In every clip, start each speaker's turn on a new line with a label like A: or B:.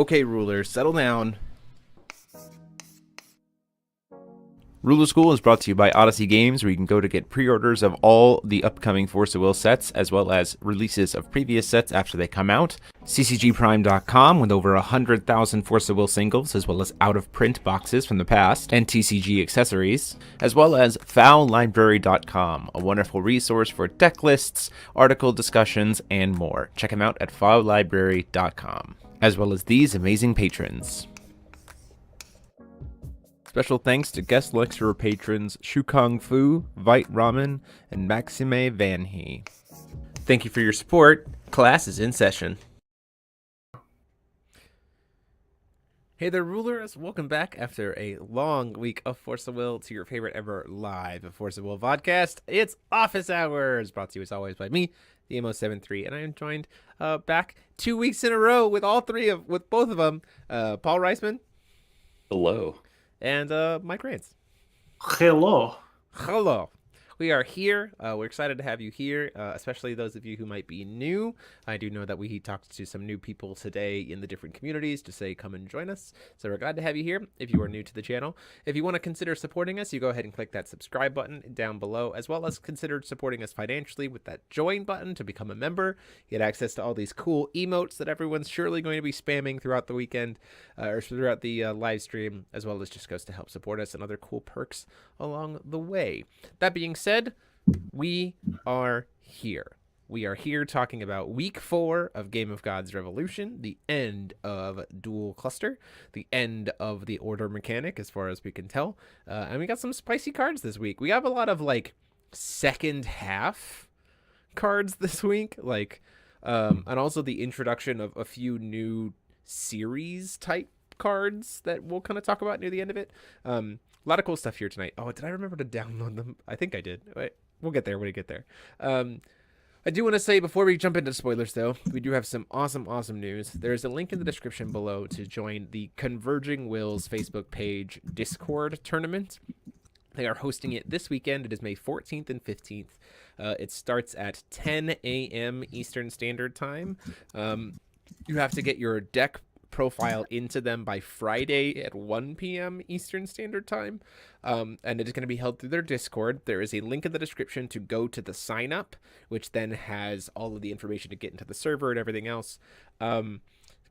A: Okay, rulers, settle down. Ruler School is brought to you by Odyssey Games, where you can go to get pre-orders of all the upcoming Force of Will sets, as well as releases of previous sets after they come out. ccgprime.com with over 100,000 Force of Will singles, as well as out-of-print boxes from the past, and TCG accessories, as well as fowlibrary.com, a wonderful resource for deck lists, article discussions, and more. Check them out at fowlibrary.com, as well as these amazing patrons. Special thanks to guest lecturer patrons Shukong Fu, Vite Ramen, and Maxime Van He. Thank you for your support. Class is in session. Hey there, rulers. Welcome back after a long week of Force of Will to your favorite ever live Force of Will podcast. It's Office Hours, brought to you as always by me, the Mo73, and I am joined back 2 weeks in a row with with both of them, Paul Reisman.
B: Hello.
A: And Mike Rance.
C: Hello.
A: Hello. We are here. We're excited to have you here, especially those of you who might be new. I do know that we talked to some new people today in the different communities to say come and join us. So we're glad to have you here if you are new to the channel. If you want to consider supporting us, you go ahead and click that subscribe button down below, as well as consider supporting us financially with that join button to become a member. You get access to all these cool emotes that everyone's surely going to be spamming throughout the weekend or throughout the live stream, as well as just goes to help support us and other cool perks along the way. That being said, we are here. We are here talking about week 4 of Game of Gods Revolution, the end of Dual Cluster, the end of the Order mechanic as far as we can tell. And we got some spicy cards this week. We have a lot of like second half cards this week, and also the introduction of a few new series type cards that we'll kind of talk about near the end of it. A lot of cool stuff here tonight. Oh, did I remember to download them? I think I did. Wait, we'll get there when we get there. I do want to say before we jump into spoilers, though, we do have some awesome news. There's a link in the description below to join the Converging Wills Facebook page Discord tournament. They are hosting it this weekend. It is May 14th and 15th. It starts at 10 a.m. Eastern Standard Time. You have to get your deck profile into them by Friday at 1 p.m. Eastern Standard Time, and it is going to be held through their Discord. There is a link in the description to go to the sign up, which then has all of the information to get into the server and everything else.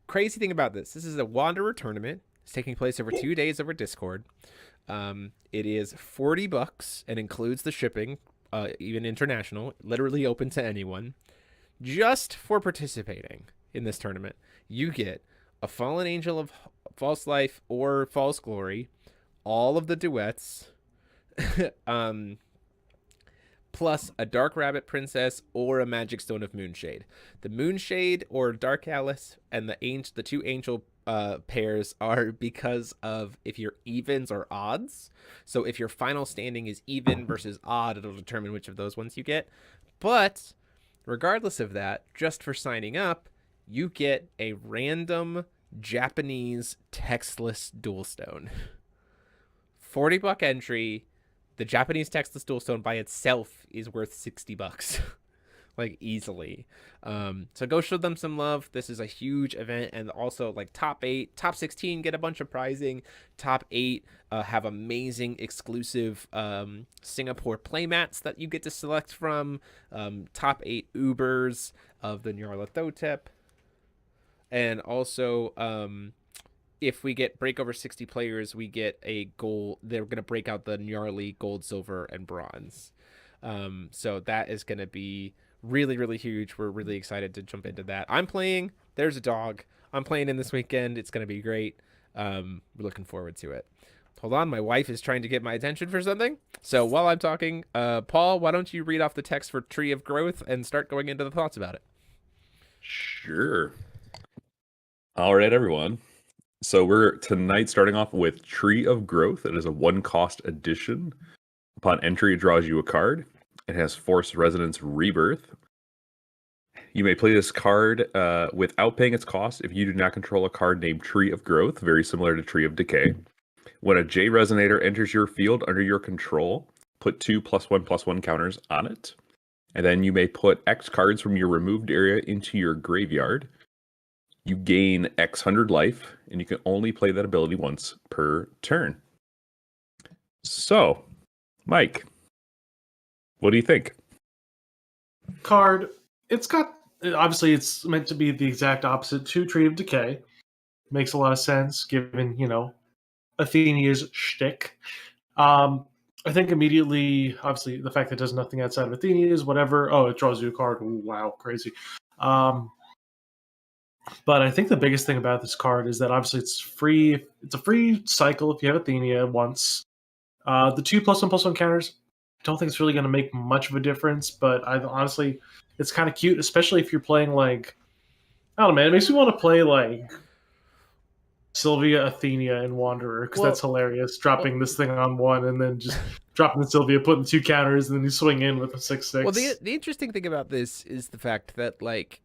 A: Crazy thing about this is a Wanderer tournament. It's taking place over 2 days over Discord. It is $40 and includes the shipping, even international, literally open to anyone. Just for participating in this tournament, you get a Fallen Angel of False Life or False Glory, all of the duets, plus a Dark Rabbit Princess or a Magic Stone of Moonshade. The Moonshade or Dark Alice and the two angel pairs are because of if you're evens or odds. So if your final standing is even versus odd, it'll determine which of those ones you get. But regardless of that, just for signing up, you get a random Japanese textless dual stone. $40 entry. The Japanese textless dual stone by itself is worth $60. Like easily. So go show them some love. This is a huge event, and also like top 16 get a bunch of prizing. Top 8 have amazing exclusive Singapore playmats that you get to select from. Top 8 Ubers of the Nyarlathotep. And also, if we break over 60 players, we get a gold. They're going to break out the Gnarly gold, silver, and bronze. So that is going to be really huge. We're really excited to jump into that. I'm playing. There's a dog. I'm playing in this weekend. It's going to be great. We're looking forward to it. Hold on. My wife is trying to get my attention for something. So while I'm talking, Paul, why don't you read off the text for Tree of Growth and start going into the thoughts about it?
B: Sure. All right, everyone. So we're tonight starting off with Tree of Growth. It is a 1-cost addition. Upon entry, it draws you a card. It has Force Resonance Rebirth. You may play this card without paying its cost if you do not control a card named Tree of Growth, very similar to Tree of Decay. When a J Resonator enters your field under your control, put 2 +1/+1 counters on it. And then you may put X cards from your removed area into your graveyard. You gain X hundred life, and you can only play that ability once per turn. So, Mike, what do you think?
C: Card. It's got obviously it's meant to be the exact opposite to Tree of Decay. Makes a lot of sense given Athenia's shtick. I think immediately, obviously, the fact that it does nothing outside of Athenia is whatever. Oh, it draws you a card. Ooh, wow, crazy. But I think the biggest thing about this card is that obviously it's free. It's a free cycle if you have Athenia once. The 2+1/+1 counters, I don't think it's really going to make much of a difference, but honestly, it's kind of cute, especially if you're playing like, I don't know, man, it makes me want to play like Sylvia, Athenia, and Wanderer, because that's hilarious. Dropping this thing on one and then just dropping the Sylvia, putting 2 counters, and then you swing in with a 6/6.
A: Well, the interesting thing about this is the fact that, like,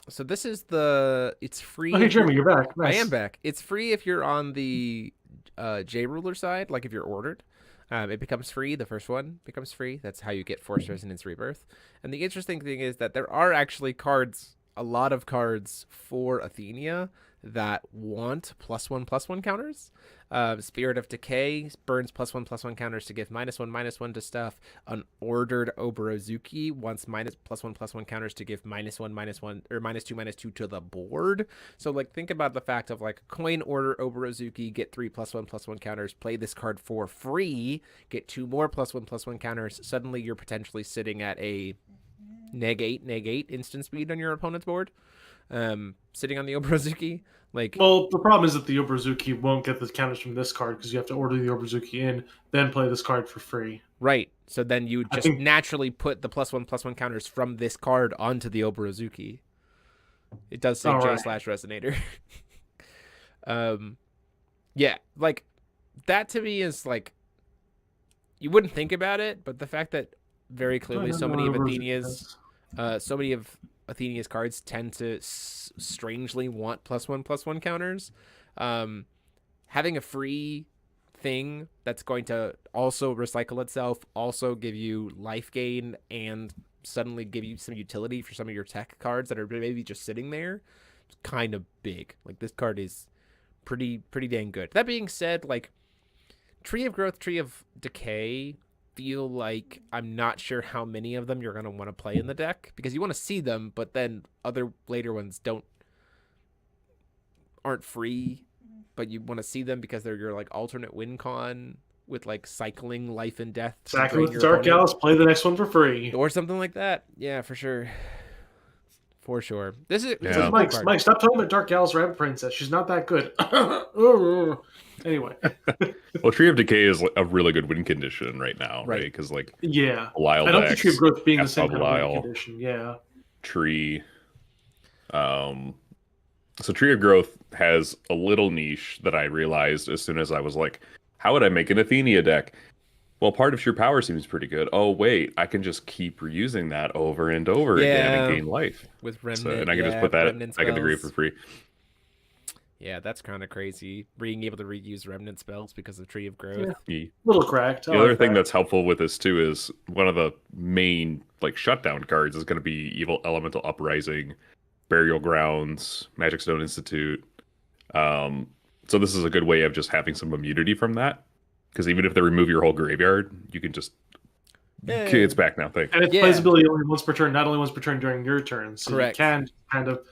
A: so this is it's free.
C: Oh, hey, Jeremy, you're back. Nice.
A: I am back. It's free if you're on the J ruler side, like if you're ordered. It becomes free. The first one becomes free. That's how you get Force Resonance Rebirth. And the interesting thing is that there are actually cards, a lot of cards for Athenia that want +1/+1 counters. Spirit of Decay burns +1/+1 counters to give -1/-1 to stuff. An ordered Oborozuki wants +1/+1 counters to give -1/-1 or -2/-2 to the board. So like think about the fact of like coin order Oborozuki, get 3 +1/+1 counters, play this card for free, get 2 more +1/+1 counters. Suddenly you're potentially sitting at a -8 instant speed on your opponent's board. Sitting on the Oborozuki.
C: Well, the problem is that the Oborozuki won't get the counters from this card because you have to order the Oborozuki in, then play this card for free.
A: Right. So then you just naturally put the +1/+1 counters from this card onto the Oborozuki. It does say J/Resonator. Yeah, like that to me is like you wouldn't think about it, but the fact that very clearly so many of Athenia's cards tend to strangely want +1/+1 counters. Having a free thing that's going to also recycle itself, also give you life gain, and suddenly give you some utility for some of your tech cards that are maybe just sitting there, it's kind of big. Like this card is pretty dang good. That being said, like Tree of Growth, Tree of Decay feel like I'm not sure how many of them you're going to want to play in the deck because you want to see them, but then other later ones aren't free, but you want to see them because they're your like alternate win con with like cycling life and death.
C: Exactly with Dark Gals, play the next one for free.
A: Or something like that. Yeah, for sure. For sure. This is
C: Mike, stop talking about Dark Gal's Rabbit Princess. She's not that good. Anyway.
B: Well, Tree of Decay is a really good win condition right now, right? Because like Lyle
C: I don't think Tree of Growth being the same kind of win condition. Yeah.
B: Tree. So Tree of Growth has a little niche that I realized as soon as I was like, how would I make an Athenia deck? Well, part of Sheer Power seems pretty good. Oh, wait, I can just keep reusing that over and over again and gain life.
A: With Remnant,
B: and I can just put that back in the grave for free.
A: Yeah, that's kind of crazy. Being able to reuse Remnant spells because of Tree of Growth.
C: Yeah. Little cracked.
B: The other thing that's helpful with this, too, is one of the main like shutdown cards is going to be Evil Elemental Uprising, Burial Grounds, Magic Stone Institute. So this is a good way of just having some immunity from that. Because even if they remove your whole graveyard, you can just... Okay, it's back now. Thanks.
C: And it's playsability only once per turn, not only once per turn during your turn. So you can kind of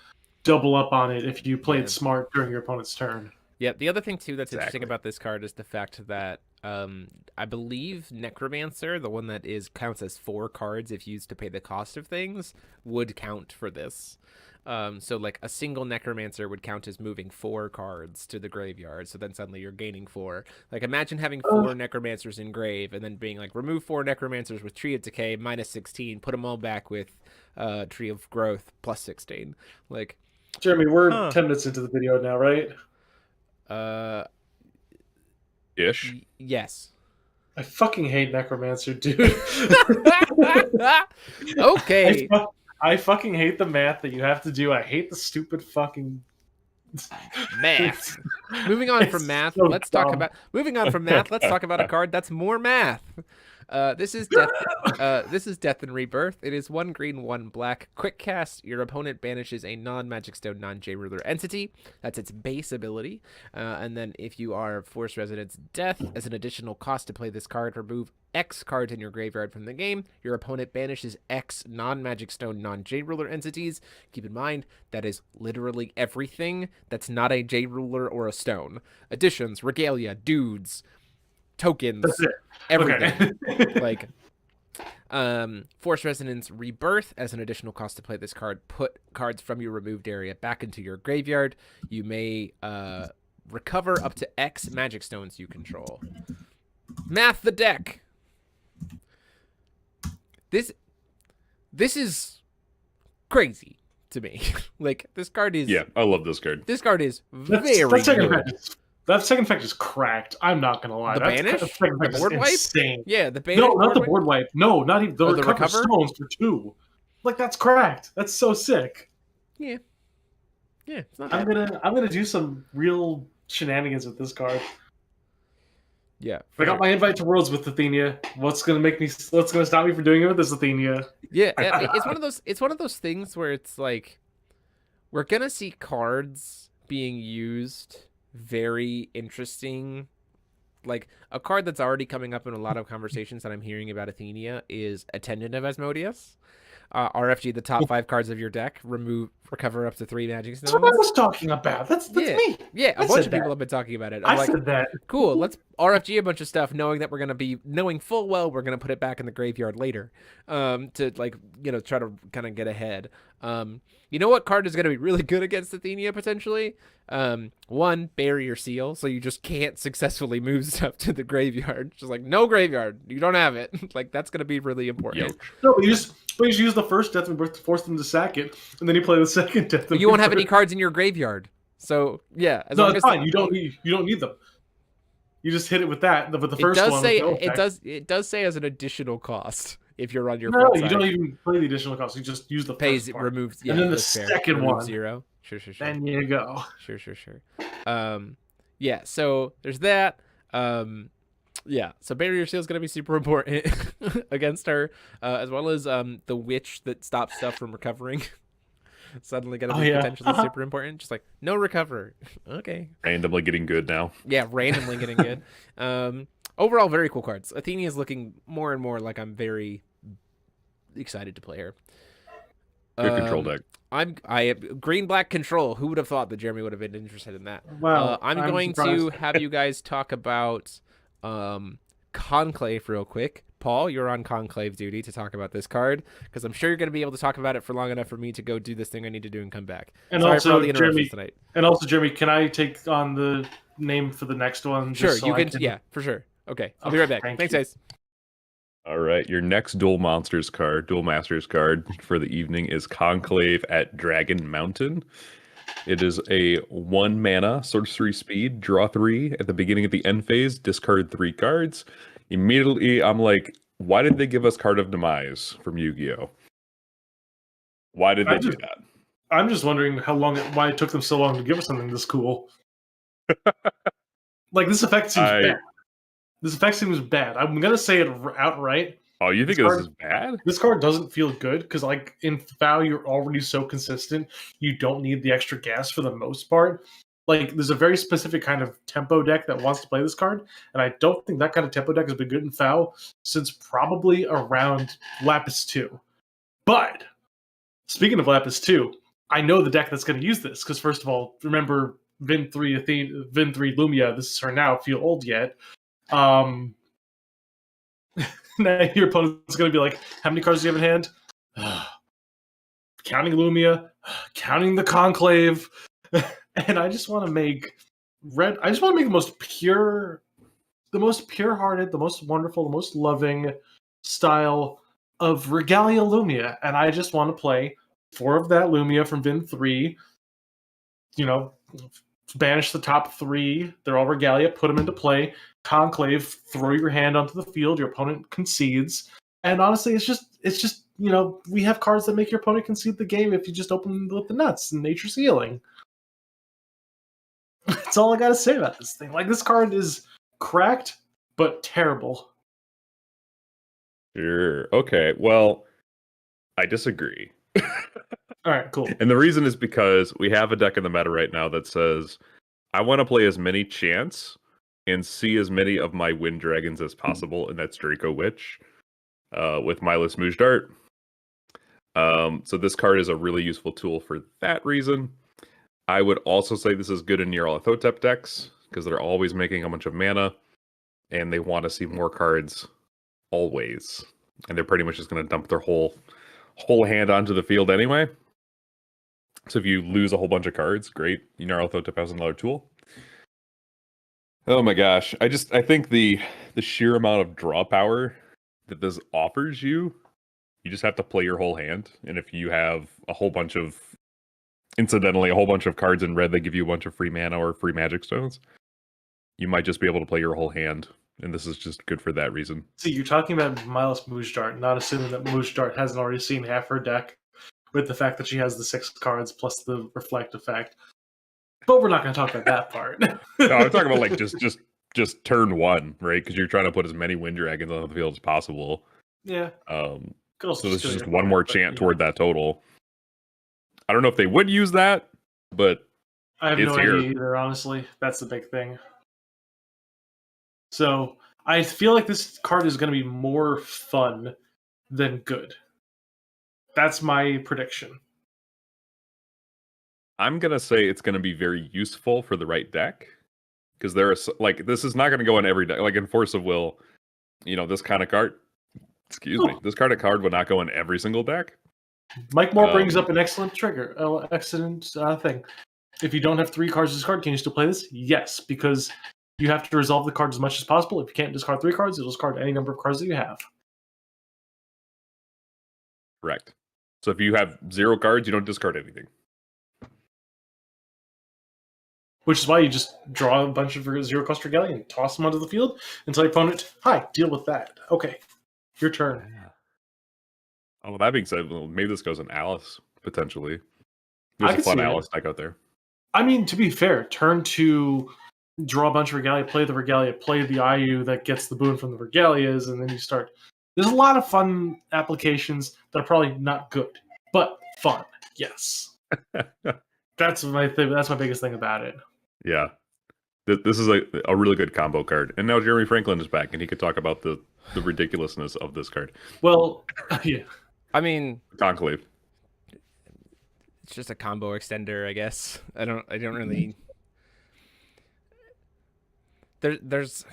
C: double up on it if you played smart during your opponent's turn.
A: Yeah, the other thing, too, that's interesting about this card is the fact that I believe Necromancer, the one that counts as 4 cards if used to pay the cost of things, would count for this. So like a single Necromancer would count as moving 4 cards to the graveyard. So then suddenly you're gaining 4. Like imagine having 4 Necromancers in grave and then being like remove 4 Necromancers with Tree of Decay -16, put them all back with Tree of Growth +16. Like
C: Jeremy, we're 10 minutes into the video now, right?
B: Ish.
A: Yes.
C: I fucking hate Necromancer, dude.
A: Okay.
C: I fucking hate the math that you have to do. I hate the stupid fucking
A: math. Moving on from math, let's talk about a card that's more math. This is death. This is death and rebirth. It is 1 green, 1 black. Quick cast. Your opponent banishes a non-magic stone, non-J ruler entity. That's its base ability. And then if you are Force Resonance Death, as an additional cost to play this card, remove X cards in your graveyard from the game. Your opponent banishes X non-magic stone, non-J ruler entities. Keep in mind that is literally everything that's not a J ruler or a stone. Additions, regalia, dudes, tokens,
C: That's it.
A: everything.
C: Okay.
A: Like Force Resonance Rebirth, as an additional cost to play this card, put cards from your removed area back into your graveyard. You may recover up to X magic stones you control. Math the deck. This is crazy to me. Like, this card is...
B: Yeah, I love this card.
A: This card is very good.
C: That second effect is cracked. I'm not gonna lie.
A: The banish?
C: The
A: board wipe?
C: insane.
A: Yeah, the banish.
C: No, not the board wipe. No, not even the recover
A: recover
C: stones for 2. Like, that's cracked. That's so sick.
A: Yeah. Yeah, it's not bad.
C: I'm gonna do some real shenanigans with this card.
A: Yeah.
C: I got my invite to Worlds with Athenia. What's gonna stop me from doing it with this Athenia?
A: Yeah, it's one of those things where it's like we're gonna see cards being used very interesting. Like, a card that's already coming up in a lot of conversations that I'm hearing about Athenia is Attendant of Asmodeus. RFG, the top 5 cards of your deck, recover up to 3 magic stones.
C: That's what I was talking about. That's me.
A: Yeah, a bunch of people have been talking about it.
C: I said that.
A: Cool, let's RFG a bunch of stuff, knowing that we're going to be, knowing full well we're going to put it back in the graveyard later, to, like, you know, try to kind of get ahead. You know what card is going to be really good against Athenia, potentially? 1, Barrier Seal, so you just can't successfully move stuff to the graveyard. Just like, no graveyard, you don't have it. Like, that's going to be really important.
B: Yep.
C: No, but you just use the first Death and Birth to force them to sack it, and then you play the second Death and
A: But you won't have any cards in your graveyard. So, yeah.
C: No, it's fine. You don't need them. You just hit it with that. But the first one...
A: It does say as an additional cost if you're on your
C: No,
A: front
C: you
A: side.
C: don't even play the additional cost. You just use the first part.
A: Removes, yeah,
C: and then the
A: that's fair.
C: second
A: Remove
C: one.
A: 0. Sure.
C: Then you go.
A: Sure. Yeah, so there's that. Yeah, so Barrier Seal is going to be super important against her, as well as the Witch that stops stuff from recovering. Suddenly going to be potentially super important. Just like, no recover. Okay.
B: Randomly getting good now.
A: Yeah, randomly getting good. Overall, very cool cards. Athenia is looking more and more like I'm very excited to play her.
B: Good control deck.
A: I green-black control. Who would have thought that Jeremy would have been interested in that?
C: Well,
A: I'm going to have you guys talk about Conclave real quick. Paul, you're on Conclave duty to talk about this card, because I'm sure you're going to be able to talk about it for long enough for me to go do this thing I need to do and come back.
C: And
A: Sorry
C: also,
A: for all the interruptions
C: Jeremy,
A: tonight.
C: can I take on the name for the next one?
A: Sure,
C: so
A: you
C: I
A: can. Yeah, for sure. Okay, I'll be right back. Thanks, guys.
B: All right, your next Duel Masters card for the evening is Conclave at Dragon Mountain. It is a 1 mana, sorcery speed, draw 3. At the beginning of the end phase, discard 3 cards. Immediately, I'm like, why did they give us Card of Demise from Yu-Gi-Oh? Why did they do that?
C: I'm just wondering why it took them so long to give us something this cool. Like, this effect seems bad. This effect seems bad. I'm gonna say it outright.
B: Oh, you think this is bad?
C: This card doesn't feel good because, like, in FOW, you're already so consistent. You don't need the extra gas for the most part. Like, there's a very specific kind of tempo deck that wants to play this card, and I don't think that kind of tempo deck has been good in FOW since probably around Lapis 2. But speaking of Lapis 2, I know the deck that's going to use this because, first of all, remember Vin 3 Lumia. This is her now. Feel old yet? Now your opponent's going to be like, how many cards do you have in hand? Counting Lumia, counting the Conclave, and I just want to make the most pure-hearted, the most wonderful, the most loving style of Regalia Lumia, and I just want to play 4 of that Lumia from Vin 3, banish the top 3, they're all Regalia, put them into play, Conclave, throw your hand onto the field, your opponent concedes, and honestly, it's just we have cards that make your opponent concede the game if you just open with the nuts, and Nature's Healing. That's all I gotta say about this thing. Like, this card is cracked, but terrible.
B: Sure. Okay. Well, I disagree.
C: All right, cool.
B: And the reason is because we have a deck in the meta right now that says, I want to play as many chants and see as many of my wind dragons as possible, and that's Draco Witch with Milus Mujdart. So this card is a really useful tool for that reason. I would also say this is good in Nyarlathotep decks, because they're always making a bunch of mana, and they want to see more cards always. And they're pretty much just going to dump their whole hand onto the field anyway. So if you lose a whole bunch of cards, great. Nyarlathotep has another tool. Oh my gosh. I think the sheer amount of draw power that this offers you just have to play your whole hand. And if you have a whole bunch of cards in red that give you a bunch of free mana or free magic stones, you might just be able to play your whole hand. And this is just good for that reason.
C: See, you're talking about Milus Mujdart, not assuming that Mujdart hasn't already seen half her deck with the fact that she has the 6 cards plus the reflect effect. But we're not going to talk about that part.
B: No, I'm talking about like just turn 1, right? Because you're trying to put as many wind dragons on the field as possible.
C: Yeah.
B: So this is
C: kill
B: just
C: your
B: one more
C: opponent,
B: chant
C: but,
B: toward that total. I don't know if they would use that, but
C: I have
B: it's
C: no
B: here.
C: idea either, honestly. That's the big thing. So I feel like this card is going to be more fun than good. That's my prediction.
B: I'm gonna say it's gonna be very useful for the right deck, because there is like this is not gonna go in every deck. Like in Force of Will, this kind of card. Excuse me, this card would not go in every single deck.
C: Mike Moore brings up an excellent thing. If you don't have 3 cards to discard, can you still play this? Yes, because you have to resolve the cards as much as possible. If you can't discard 3 cards, you'll discard any number of cards that you have.
B: Correct. So if you have 0 cards, you don't discard anything.
C: Which is why you just draw a bunch of 0-cost regalia and toss them onto the field and tell your opponent, hi, deal with that. Okay, your turn.
B: Yeah. Oh, well, that being said, maybe this goes in Alice, potentially.
C: I
B: There's a
C: could
B: fun
C: see it.
B: Alice deck out there.
C: I mean, to be fair, turn 2, draw a bunch of regalia, play the IU that gets the boon from the regalias, and then you start. There's a lot of fun applications that are probably not good, but fun. Yes, that's my thing. That's my biggest thing about it.
B: Yeah. This is a really good combo card. And now Jeremy Franklin is back, and he could talk about the ridiculousness of this card.
C: Well, yeah.
A: I mean,
B: Conclave.
A: it's just a combo extender, I guess. I don't really. There's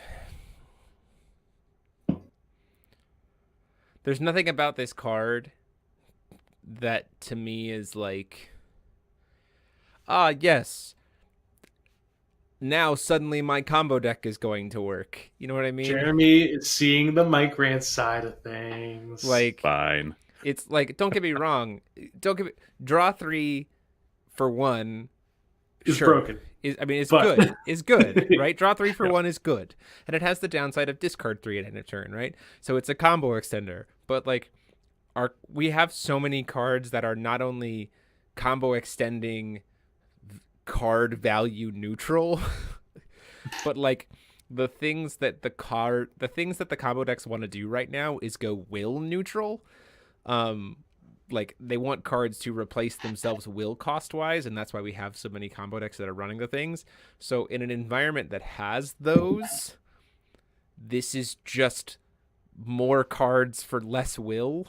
A: nothing about this card that to me is like, yes, now suddenly my combo deck is going to work. You know what I mean?
C: Jeremy is seeing the Mike Rant side of things.
A: Like,
B: Fine.
A: it's like, don't get me wrong. Draw 3 for 1
C: is
A: sure.
C: broken.
A: It's
C: But-
A: good. It's good, right? Draw 3 for 1 is good. And it has the downside of discard 3 at end of turn, right? So it's a combo extender. But like we have so many cards that are not only combo extending card value neutral, but like the things that the combo decks want to do right now is go will neutral. Like they want cards to replace themselves will cost wise, and that's why we have so many combo decks that are running the things. So in an environment that has those, this is just more cards for less will,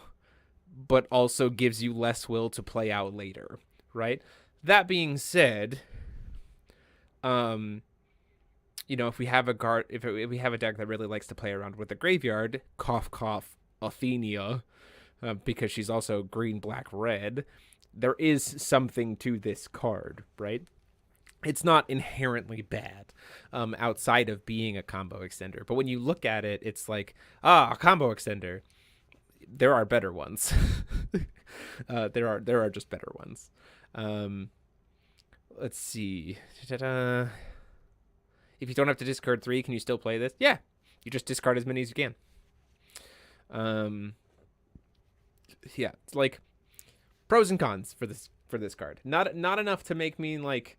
A: but also gives you less will to play out later, right? That being said, if we have if we have a deck that really likes to play around with the graveyard, cough cough Athenia, because she's also green, black, red, there is something to this card, right? It's not inherently bad outside of being a combo extender. But when you look at it, it's like, a combo extender. There are better ones. There are just better ones. Let's see. If you don't have to discard 3, can you still play this? Yeah. You just discard as many as you can. Yeah, it's like pros and cons for this card. Not enough to make me like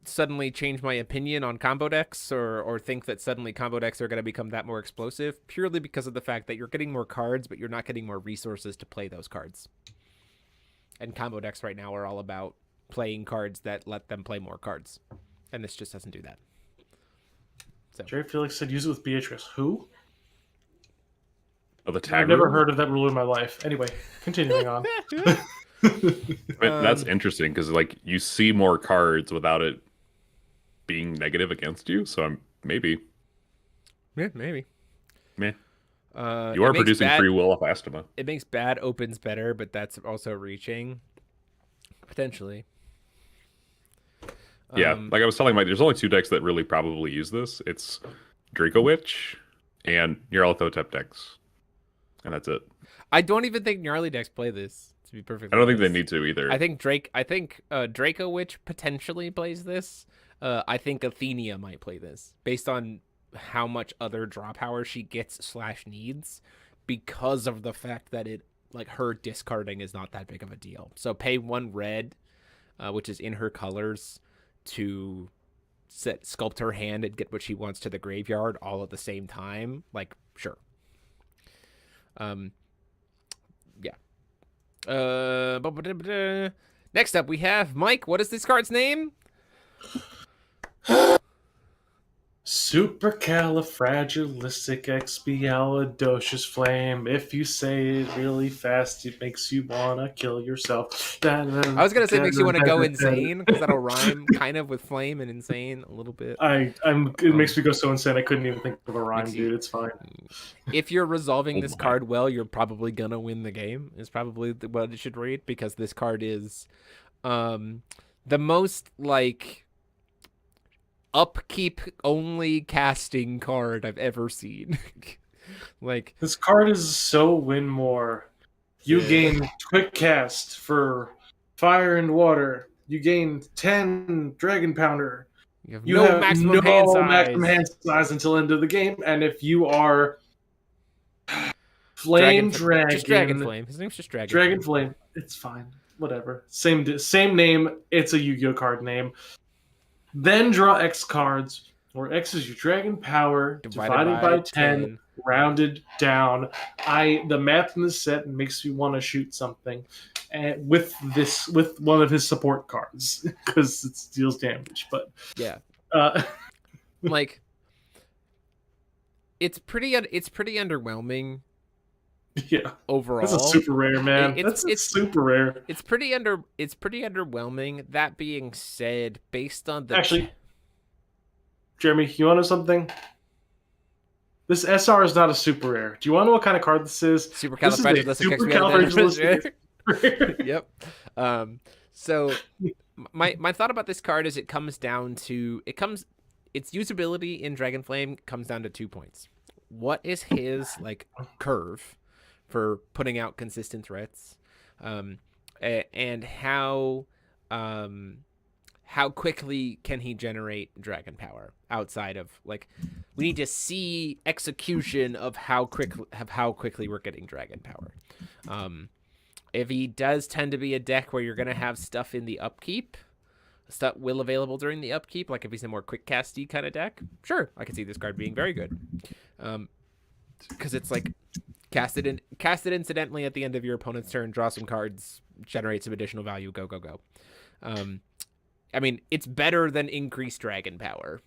A: suddenly change my opinion on combo decks or think that suddenly combo decks are going to become that more explosive, purely because of the fact that you're getting more cards, but you're not getting more resources to play those cards. And combo decks right now are all about playing cards that let them play more cards. And this just doesn't do that. So
C: Jerry Felix said use it with Beatrice. Who?
B: Oh, the tag
C: I've never
B: rule?
C: heard of that rule in my life. Anyway, continuing on.
B: That's interesting because like you see more cards without it being negative against you. So I'm maybe.
A: Yeah, maybe.
B: Meh.
A: It
B: You are
A: makes
B: producing
A: bad-
B: free will off Astema.
A: It makes bad opens better, but that's also reaching. Potentially.
B: Yeah, like I was telling Mike, there's only 2 decks that really probably use this. It's Draco Witch and Nyarlathotep decks. And that's it.
A: I don't even think gnarly decks play this, to be perfectly
B: I don't think they
A: honest.
B: need to either.
A: I think Draco Witch potentially plays this. I think Athenia might play this based on how much other draw power she gets / needs, because of the fact that it like her discarding is not that big of a deal. So pay 1 red, which is in her colors, to sculpt her hand and get what she wants to the graveyard all at the same time. Like, sure. Yeah. Next up we have Mike. What is this card's name?
C: Supercalifragilisticexpialidocious flame. If you say it really fast, it makes you wanna kill yourself.
A: I was gonna say it makes you want to go insane, because that'll rhyme kind of with flame and insane a little bit.
C: It makes me go so insane I couldn't even think of a rhyme, dude. It's fine.
A: If you're resolving this
B: my.
A: card well, you're probably gonna win the game. Is probably what it should read, because this card is the most like upkeep only casting card I've ever seen. Like,
C: This card is so win more. You gain quick cast for fire and water. You gain 10 Dragon Pounder.
A: you have
C: You
A: no
C: have
A: maximum
C: no
A: hand size.
C: maximum hand size until end of the game. And if you are Flame Dragon,
A: just Dragon Flame. His name's just Dragon.
C: Dragon Flame, it's fine. Whatever. Same name. It's a Yu-Gi-Oh card name. Then draw X cards, where X is your Dragon Power divided by 10, rounded down. The math in this set makes you want to shoot something, and with one of his support cards because it deals damage. But
A: Yeah.
C: uh,
A: Like, it's pretty underwhelming
C: yeah,
A: overall.
C: that's a super rare, man.
A: It's
C: super rare.
A: It's pretty underwhelming. That being said, based on the
C: Actually, Jeremy, you want to know something? This SR is not a super rare. Do you want to know what kind of card this is?
A: supercalifragilisticexpialidocious. Yep. So my thought about this card is its usability in Dragon Flame comes down to 2 points. What is his like curve for putting out consistent threats, and how quickly can he generate dragon power outside of like, we need to see execution of how quickly we're getting dragon power. If he does tend to be a deck where you're going to have stuff in the upkeep, stuff will available during the upkeep, like if he's a more quick casty kind of deck, sure, I can see this card being very good. Because it's like cast it incidentally at the end of your opponent's turn, draw some cards, generate some additional value, go. I mean, it's better than increased dragon power.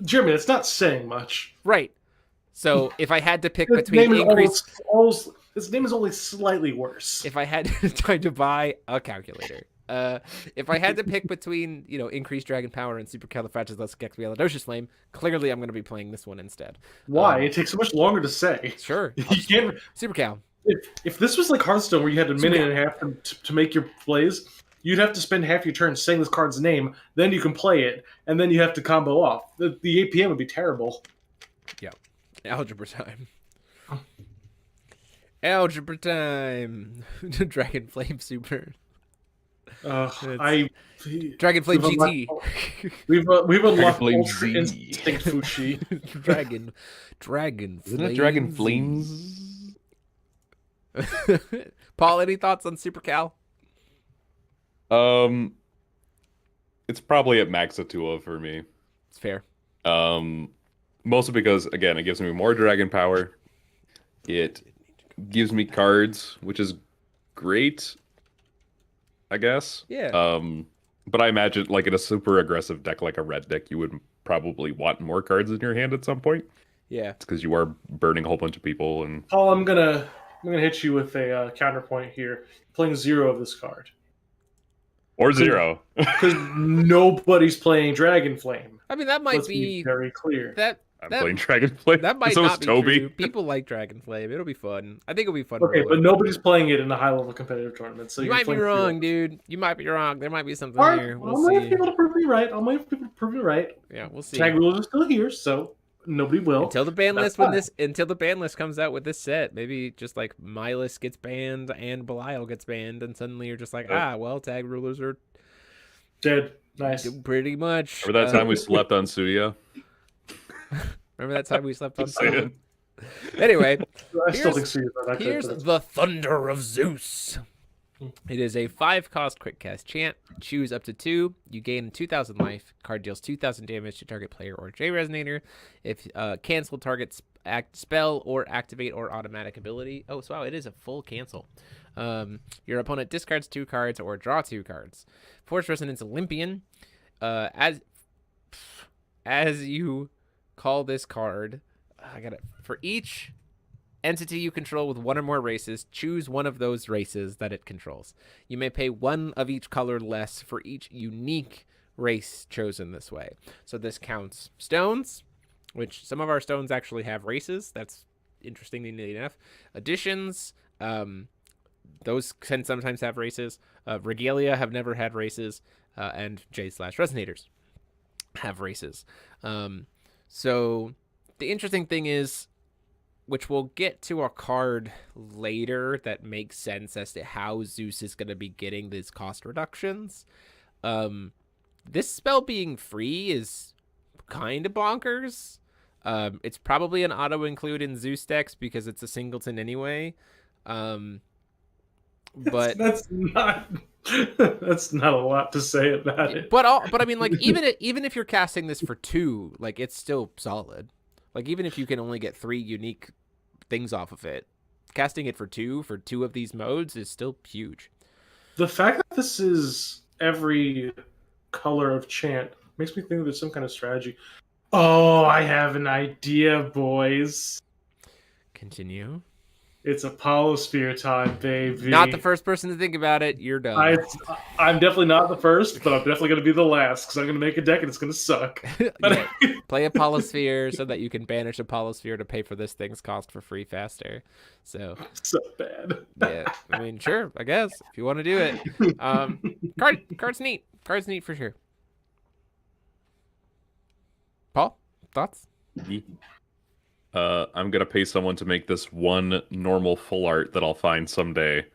C: Jeremy, it's not saying much.
A: Right. So if I had to pick
C: His
A: between
C: name
A: increased...
C: his name is only slightly worse.
A: If I had time to buy a calculator. If I had to pick between, increased dragon power and supercalifragilisticexpialidocious flame, clearly I'm going to be playing this one instead.
C: Why? It takes so much longer to say.
A: Sure.
C: You can't.
A: Supercal.
C: If this was like Hearthstone, where you had a minute and a half to make your plays, you'd have to spend half your turn saying this card's name, then you can play it, and then you have to combo off. The APM would be terrible.
A: Yeah. Algebra time. Algebra time. Dragon Flame Super. Dragon Flame GT.
C: We've unlocked
B: Flame
C: Ultra
B: Z.
C: Instinct Fushi.
A: Dragon
B: Isn't it Dragon
A: Flames?
B: Flames?
A: Paul, any thoughts on Supercal?
B: it's probably at max Atua for me.
A: It's fair.
B: Mostly because again, it gives me more dragon power. It gives me cards, which is great, I guess.
A: Yeah.
B: But I imagine like in a super aggressive deck like a red deck, you would probably want more cards in your hand at some point.
A: Yeah.
B: It's because you are burning a whole bunch of people and
C: Paul, I'm gonna hit you with a counterpoint here. Playing 0 of this card
B: or 0.
C: because nobody's playing Dragon Flame.
A: I mean, that might
C: Let's be very clear.
B: I'm playing Dragonflame.
A: That might
B: so
A: not
B: is
A: be
B: Toby.
A: true. People like Dragonflame. It'll be fun. I think it'll be fun.
C: Okay,
A: to
C: but nobody's playing it in a high-level competitive tournament. So
A: you
C: you're
A: might be
C: playing
A: wrong, dude. You might be wrong. There might be something
C: All right,
A: here.
C: I'm
A: We'll
C: waiting for
A: see.
C: people to prove me right. I'm waiting for people to prove me right.
A: Yeah, we'll see.
C: Tag rules are still here, so nobody will.
A: Until the ban
C: That's
A: list
C: fine.
A: until the ban list comes out with this set, maybe just like my list gets banned and Belial gets banned, and suddenly you're just like, well, tag rulers are
C: Dead. Nice.
A: pretty much.
B: Remember that time we slept on Suya?
A: Remember that time we slept on
B: Just saying.
A: someone? Anyway,
C: I still think Suya's not that good.
A: here's
C: but it's-
A: the Thunder of Zeus. It is a 5-cost quick cast chant. Choose up to 2. You gain 2,000 life. Card deals 2,000 damage to target player or J Resonator. If cancel targets spell or activate or automatic ability. Oh, so wow, it is a full cancel. Your opponent discards 2 cards or draw 2 cards. Force Resonance Olympian. As you call this card, I got it. For each entity you control with 1 or more races, choose one of those races that it controls. You may pay 1 of each color less for each unique race chosen this way. So this counts stones, which some of our stones actually have races. That's interestingly enough. Additions, those can sometimes have races. Regalia have never had races, and J/Resonators have races. So the interesting thing is, which we'll get to a card later that makes sense as to how Zeus is going to be getting these cost reductions. This spell being free is kind of bonkers. It's probably an auto-include in Zeus decks because it's a singleton anyway. But
C: that's not that's not a lot to say about it.
A: But I mean, like, even if you're casting this for 2, like, it's still solid. Like, even if you can only get 3 unique things off of it, casting it for 2 of these modes is still huge.
C: The fact that this is every color of chant makes me think there's some kind of strategy. Oh, I have an idea, boys.
A: Continue.
C: It's Apollosphere time, baby.
A: Not the first person to think about it. You're done.
C: I'm definitely not the first, but I'm definitely going to be the last because I'm going to make a deck and it's going to suck.
A: Yeah. Play Apollosphere so that you can banish Apollosphere to pay for this thing's cost for free faster. So
C: bad.
A: Yeah, I mean, sure, I guess if you want to do it. Card's neat. Card's neat for sure. Paul, thoughts?
B: I'm gonna pay someone to make this one normal full art that I'll find someday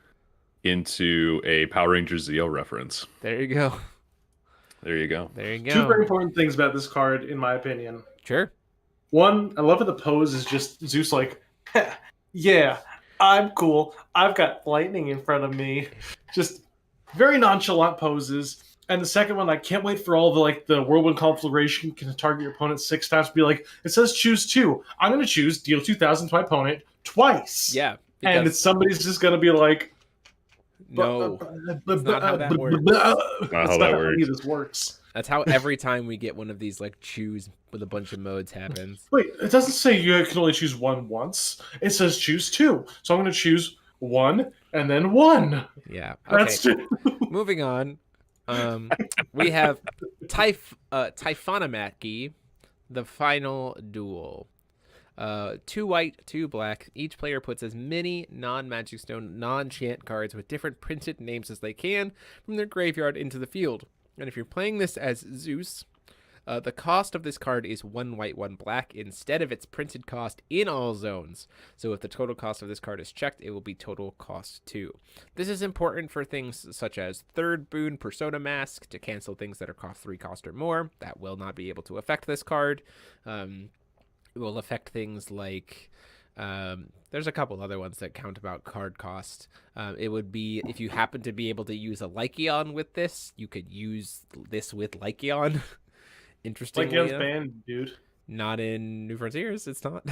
B: into a Power Rangers Zeo reference.
A: There you go.
B: There you go.
A: There you go.
C: 2 very important things about this card, in my opinion.
A: Sure.
C: 1, I love that the pose is just Zeus like, yeah, I'm cool. I've got lightning in front of me. Just very nonchalant poses. And the second one, I can't wait for all the whirlwind conflagration can target your opponent 6 times. Be like, it says choose 2. I'm going to choose deal 2,000 to my opponent twice.
A: Yeah.
C: And somebody's just going to be like,
A: no, that's not how that works.
B: Not how that works.
C: Any of this works.
A: That's how every time we get one of these like choose with a bunch of modes happens.
C: Wait, it doesn't say you can only choose 1 once. It says choose 2. So I'm going to choose 1 and then 1.
A: Yeah. Okay.
C: That's
A: Moving on. We have Typhanamaki, the final duel. 2 white, 2 black. Each player puts as many non-Magic Stone, non-chant cards with different printed names as they can from their graveyard into the field. And if you're playing this as Zeus, the cost of this card is 1 white, 1 black instead of its printed cost in all zones. So if the total cost of this card is checked, it will be total cost 2. This is important for things such as 3rd boon Persona Mask to cancel things that are cost 3 or more. That will not be able to affect this card. It will affect things like There's a couple other ones that count about card cost. It would be if you happen to be able to use a Lycion with this, you could use this with Lycion. Interestingly
C: Lycion's
A: enough.
C: banned, dude.
A: Not in New Frontiers, it's not.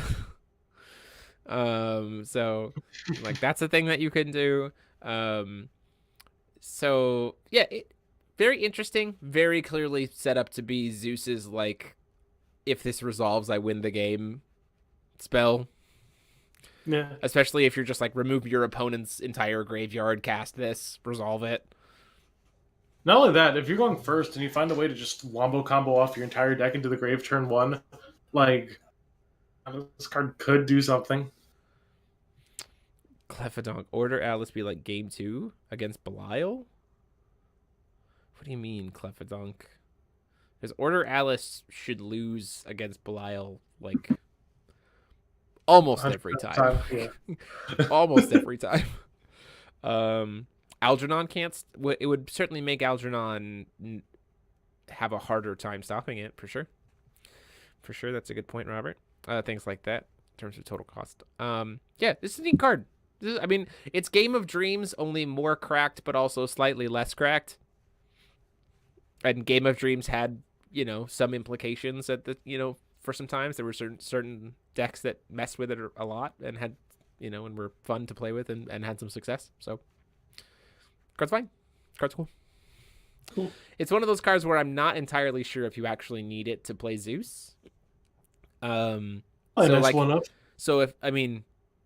A: So like that's a thing that you can do. So yeah, very interesting, very clearly set up to be Zeus's like, if this resolves, I win the game spell.
C: Yeah.
A: Especially if you're just like remove your opponent's entire graveyard, cast this, resolve it.
C: Not only that, if you're going first and you find a way to just wombo combo off your entire deck into the grave turn 1, like this card could do something.
A: Clefadonk, order Alice be like game 2 against Belial? What do you mean, Clefadonk? Because order Alice should lose against Belial like almost every time.
C: Yeah.
A: Almost every time. Algernon can't. It would certainly make Algernon have a harder time stopping it, for sure. For sure, that's a good point, Robert. Things like that in terms of total cost. Yeah, this is a neat card. I mean, it's Game of Dreams, only more cracked, but also slightly less cracked. And Game of Dreams had, some implications at the, for some times. There were certain decks that messed with it a lot and had, and were fun to play with and had some success. So, card's fine. Card's cool.
C: Cool.
A: It's one of those cards where I'm not entirely sure if you actually need it to play Zeus.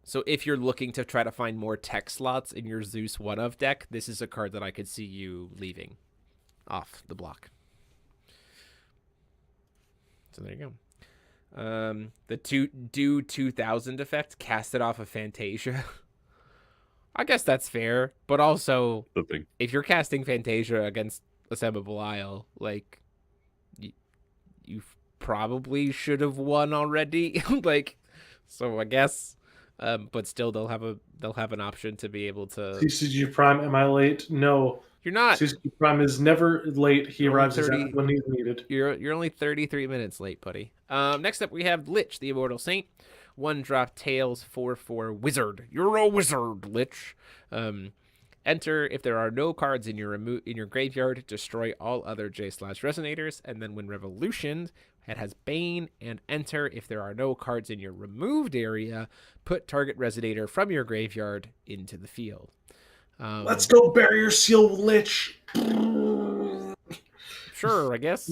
A: So if you're looking to try to find more tech slots in your Zeus 1-of deck, this is a card that I could see you leaving off the block. So there you go. The 2000 effect, cast it off of Fantasia. I guess that's fair, but also if you're casting Fantasia against Assemble Belial, like you probably should have won already. So I guess. But still, they'll have an option to be able to.
C: CCG Prime, am I late? No,
A: you're not.
C: CCG Prime is never late. He arrives exactly when he's needed.
A: You're only 33 minutes late, buddy. Next up we have Lich, the Immortal Saint. 1-drop Tails 4/4 Wizard. You're a wizard, Lich. Enter if there are no cards in your graveyard. Destroy all other J/Resonators, and then when revolutioned, it has Bane. And enter if there are no cards in your removed area. Put target Resonator from your graveyard into the field.
C: Let's go Barrier Seal Lich.
A: Sure, I guess.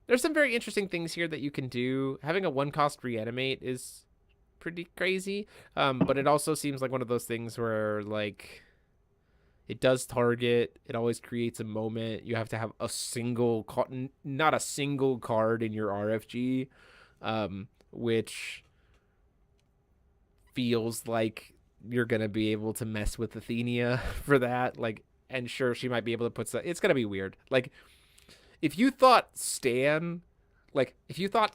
A: There's some very interesting things here that you can do. Having a 1-cost reanimate is pretty crazy, but it also seems like one of those things where like it does target, it always creates a moment. You have to have not a single card in your RFG, which feels like you're gonna be able to mess with Athenia for that. Like, and sure, she might be able to put stuff. It's gonna be weird. Like, if you thought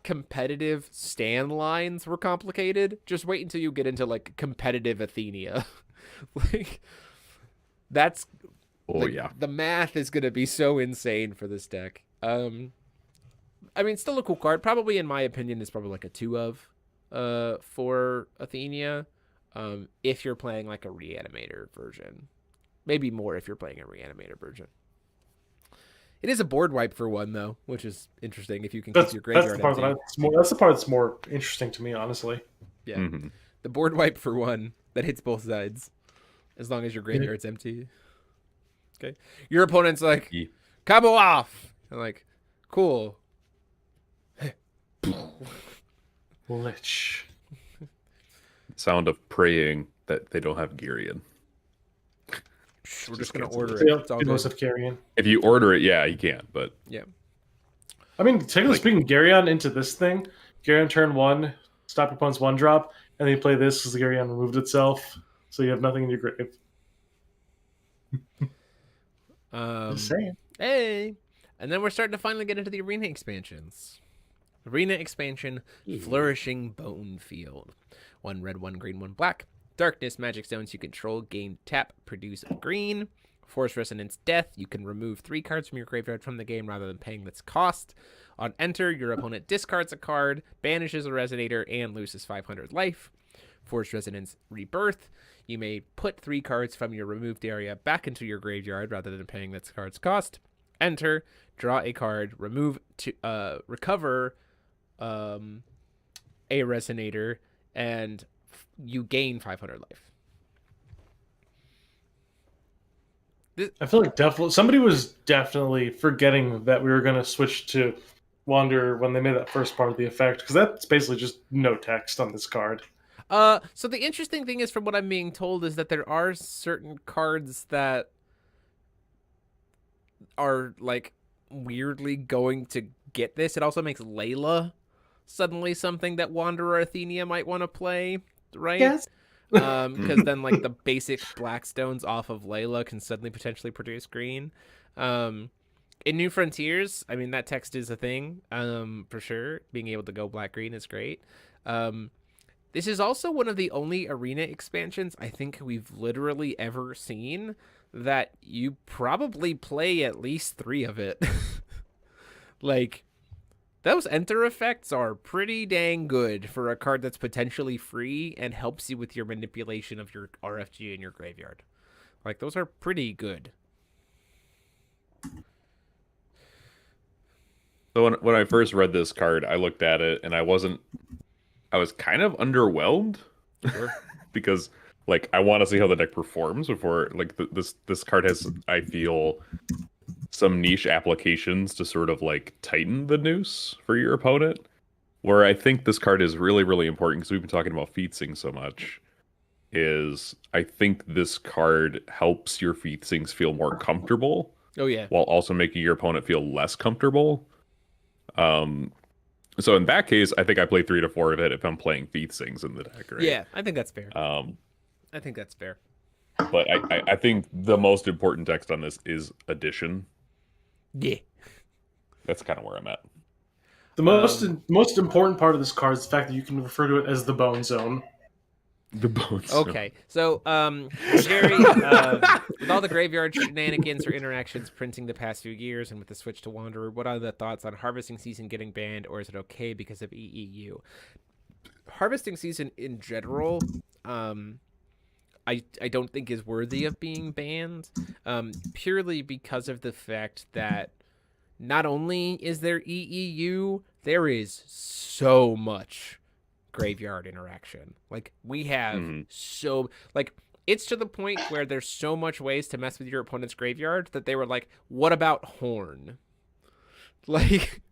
A: competitive Stan lines were complicated, just wait until you get into like competitive Athenia. Like, that's the math is gonna be so insane for this deck. I mean, still a cool card. Probably, in my opinion, is probably like a 2-of for Athenia. If you're playing like a Reanimator version, maybe more if you're playing a Reanimator version. It is a board wipe for 1 though, which is interesting. If you can keep your graveyard empty.
C: That's the part that's more interesting to me, honestly.
A: Yeah, the board wipe for 1 that hits both sides, as long as your graveyard's empty. Okay, your opponent's like, combo off, and like, cool.
C: Lich.
B: Sound of praying that they don't have Gyrian.
A: We're just gonna order
C: it.
A: It's all good.
C: Carrion.
B: If you order it, yeah, you can. But
A: yeah,
C: I mean, technically speaking, Garyon into this thing. Garyon turn 1, stop your opponent's 1-drop, and then you play this because the Garyon removed itself, so you have nothing in your grave. Just saying.
A: Hey, and then we're starting to finally get into the arena expansions. Arena expansion, Flourishing Bone Field. 1 red, 1 green, 1 black. Darkness magic stones you control gain tap, produce green. Force Resonance Death, you can remove 3 cards from your graveyard from the game rather than paying its cost. On enter, your opponent discards a card, banishes a Resonator, and loses 500 life. Force Resonance Rebirth, you may put 3 cards from your removed area back into your graveyard rather than paying that card's cost. Enter, draw a card, recover a Resonator, and you gain 500 life.
C: I feel like somebody was definitely forgetting that we were going to switch to Wander when they made that first part of the effect, because that's basically just no text on this card.
A: So the interesting thing is, from what I'm being told, is that there are certain cards that are like weirdly going to get this. It also makes Layla suddenly something that Wanderer Athenia might want to play, right?
C: Yes.
A: Because then like the basic Blackstones off of Layla can suddenly potentially produce green. In New Frontiers, I mean, that text is a thing, for sure. Being able to go black-green is great. This is also one of the only arena expansions I think we've literally ever seen that you probably play at least 3 of it. Like, those enter effects are pretty dang good for a card that's potentially free and helps you with your manipulation of your RFG in your graveyard. Like, those are pretty good.
B: So when I first read this card, I looked at it and I was kind of underwhelmed.
A: Sure.
B: Because like I want to see how the deck performs before like this card has, I feel, some niche applications to sort of like tighten the noose for your opponent, where I think this card is really, really important because we've been talking about featsing so much. Is I think this card helps your featsings feel more comfortable.
A: Oh yeah.
B: While also making your opponent feel less comfortable. So in that case, I think I play 3 to 4 of it if I'm playing featsings in the deck, right?
A: Yeah, I think that's fair. I think that's fair.
B: But I think the most important text on this is addition.
A: Yeah.
B: That's kind of where I'm at.
C: The most important part of this card is the fact that you can refer to it as the Bone Zone.
B: The bones.
A: Okay, so Jerry, with all the graveyard shenanigans or interactions printing the past few years, and with the switch to Wanderer, what are the thoughts on Harvesting Season getting banned, or is it okay because of EEU? Harvesting Season in general, I don't think is worthy of being banned, purely because of the fact that not only is there EEU, there is so much graveyard interaction. Like, we have so, like, it's to the point where there's so much ways to mess with your opponent's graveyard that they were like, what about Horn? Like,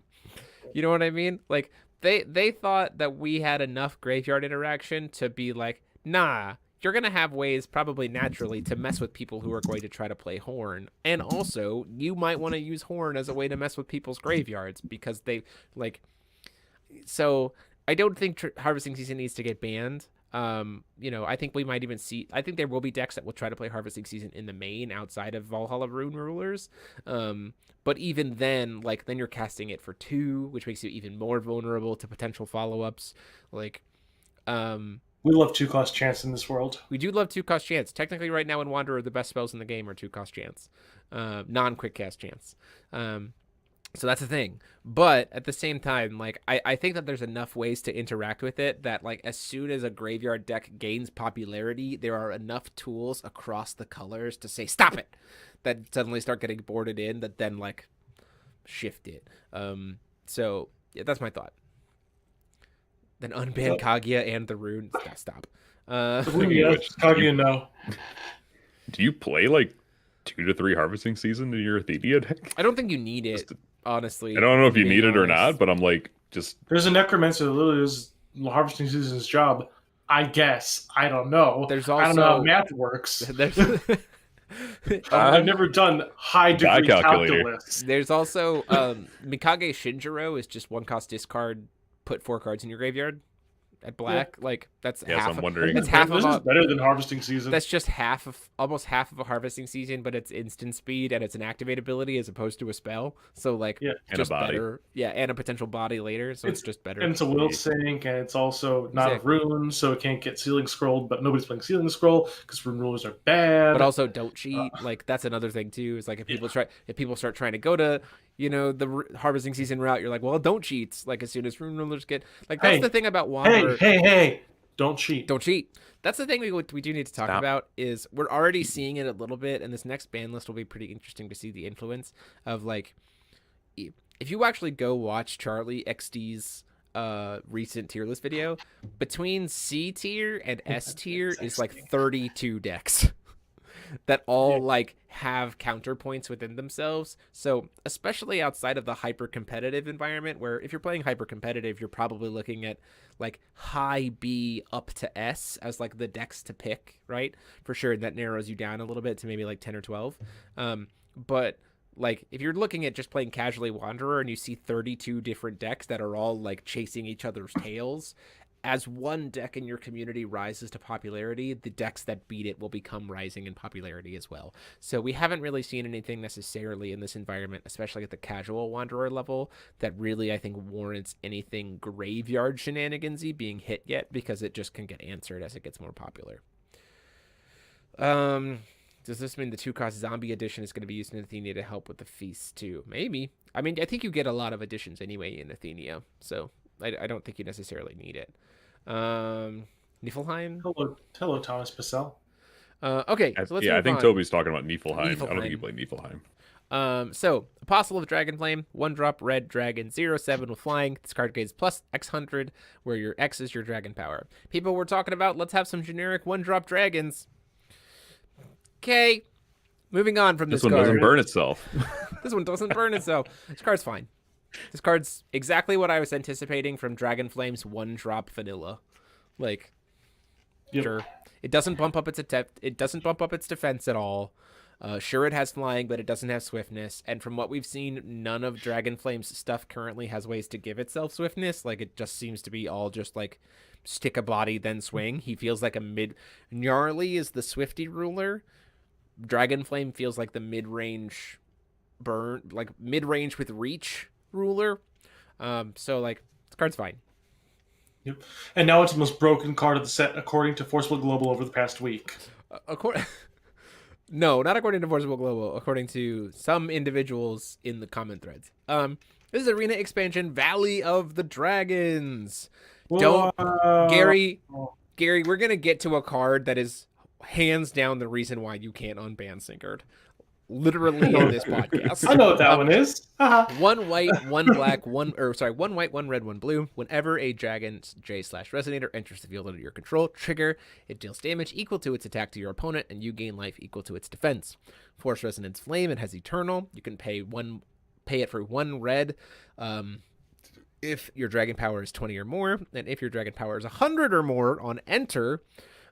A: you know what I mean? Like, they thought that we had enough graveyard interaction to be like, nah, you're going to have ways probably naturally to mess with people who are going to try to play Horn. And also, you might want to use Horn as a way to mess with people's graveyards because they, like, so I don't think Harvesting Season needs to get banned. You know, I think we might even see, I think there will be decks that will try to play Harvesting Season in the main outside of Valhalla Rune Rulers. But even then, like, then you're casting it for 2, which makes you even more vulnerable to potential follow-ups. Like,
C: we love 2-cost chance in this world.
A: We do love 2-cost chance. Technically, right now in Wanderer, the best spells in the game are 2-cost chance, non-quick cast chance. So that's a thing. But at the same time, like, I think that there's enough ways to interact with it that, like, as soon as a graveyard deck gains popularity, there are enough tools across the colors to say, stop it, that suddenly start getting boarded in that then, like, shift it. So, yeah, that's my thought. Then unban Kaguya and the rune. Stop.
C: Kaguya, no.
B: Do you play, like, 2 to 3 Harvesting Season in your Athenia deck?
A: I don't think you need it, honestly.
B: I don't know if you need it or not, but I'm like, just...
C: There's a Necromancer that literally is Harvesting Season's job. I guess. I don't know.
A: There's also...
C: I don't know how math works. I've never done high-degree calculus.
A: There's also... Mikage Shinjiro is just 1-cost discard, put 4 cards in your graveyard. at black. Like that's
B: Yes,
A: half.
B: I'm wondering.
A: That's half
C: This
A: of
C: is
A: a.
C: better than harvesting season.
A: That's just almost half of a harvesting season, but it's instant speed and it's an activate ability as opposed to a spell. So like,
C: Yeah.
B: And
A: just
B: a body.
A: better. Yeah, and a potential body later. So it's just better.
C: And it's a will sink, and it's also not
A: Exactly.
C: a rune, so it can't get Sealing Scroll, but nobody's playing Sealing Scroll because rune rulers are bad.
A: But also don't cheat. Like that's another thing too. Is like if people start trying to go to the harvesting season route, you're like, well, don't cheat. Like as soon as rune rulers get like that's
C: Hey,
A: the thing about Wanderer.
C: Hey, don't cheat.
A: Don't cheat. That's the thing we do need to talk
B: Stop.
A: about is we're already seeing it a little bit, and this next ban list will be pretty interesting to see the influence of like if you actually go watch Charlie XD's recent tier list video, between C tier and S tier is like 32 decks that all like have counterpoints within themselves. So especially outside of the hyper competitive environment, where if you're playing hyper competitive, you're probably looking at like high B up to S as like the decks to pick, right? For sure, that narrows you down a little bit to maybe like 10 or 12. But like if you're looking at just playing casually Wanderer and you see 32 different decks that are all like chasing each other's tails, as one deck in your community rises to popularity, the decks that beat it will become rising in popularity as well. So we haven't really seen anything necessarily in this environment, especially at the casual Wanderer level, that really I think warrants anything graveyard shenanigansy being hit yet, because it just can get answered as it gets more popular. Does this mean the 2-cost zombie edition is going to be used in Athenia to help with the feast too? Maybe. I mean, I think you get a lot of additions anyway in Athenia, so I don't think you necessarily need it. Niflheim?
C: Hello, Thomas Purcell.
A: Okay, so let's
B: I
A: move
B: think
A: on.
B: Toby's talking about Niflheim. I don't
A: Niflheim.
B: think you play Niflheim.
A: So Apostle of Dragonflame, 1-drop red dragon 0/7 with flying. This card gains plus X100, where your X is your dragon power. People were talking about let's have some generic 1-drop dragons. Okay, moving on from this
B: This one
A: card.
B: doesn't burn itself.
A: This one doesn't burn itself. This card's fine. This card's exactly what I was anticipating from Dragonflame's 1-drop vanilla. Like,
C: Yep.
A: sure, it doesn't bump up its defense at all. Sure, it has flying, but it doesn't have swiftness. And from what we've seen, none of Dragonflame's stuff currently has ways to give itself swiftness. Like, it just seems to be all just like stick a body then swing. He feels like a mid. Gnarly is the Swifty ruler. Dragonflame feels like the mid-range burn, like mid-range with reach ruler. So like this card's fine.
C: Yep. And now it's the most broken card of the set, according to Forcible Global over the past week.
A: No, not according to Forcible Global. According to some individuals in the comment threads. This is Arena Expansion Valley of the Dragons. Don't, Gary, we're gonna get to a card that is hands down the reason why you can't unban Sigurd. Literally in this podcast.
C: I know what that one is.
A: One white, one black, one white, one red, one blue. Whenever a dragon's J/Resonator enters the field under your control, trigger, it deals damage equal to its attack to your opponent, and you gain life equal to its defense. Force Resonance Flame, it has Eternal. You can pay it for 1 red. If your dragon power is 20 or more, and if your dragon power is 100 or more on enter,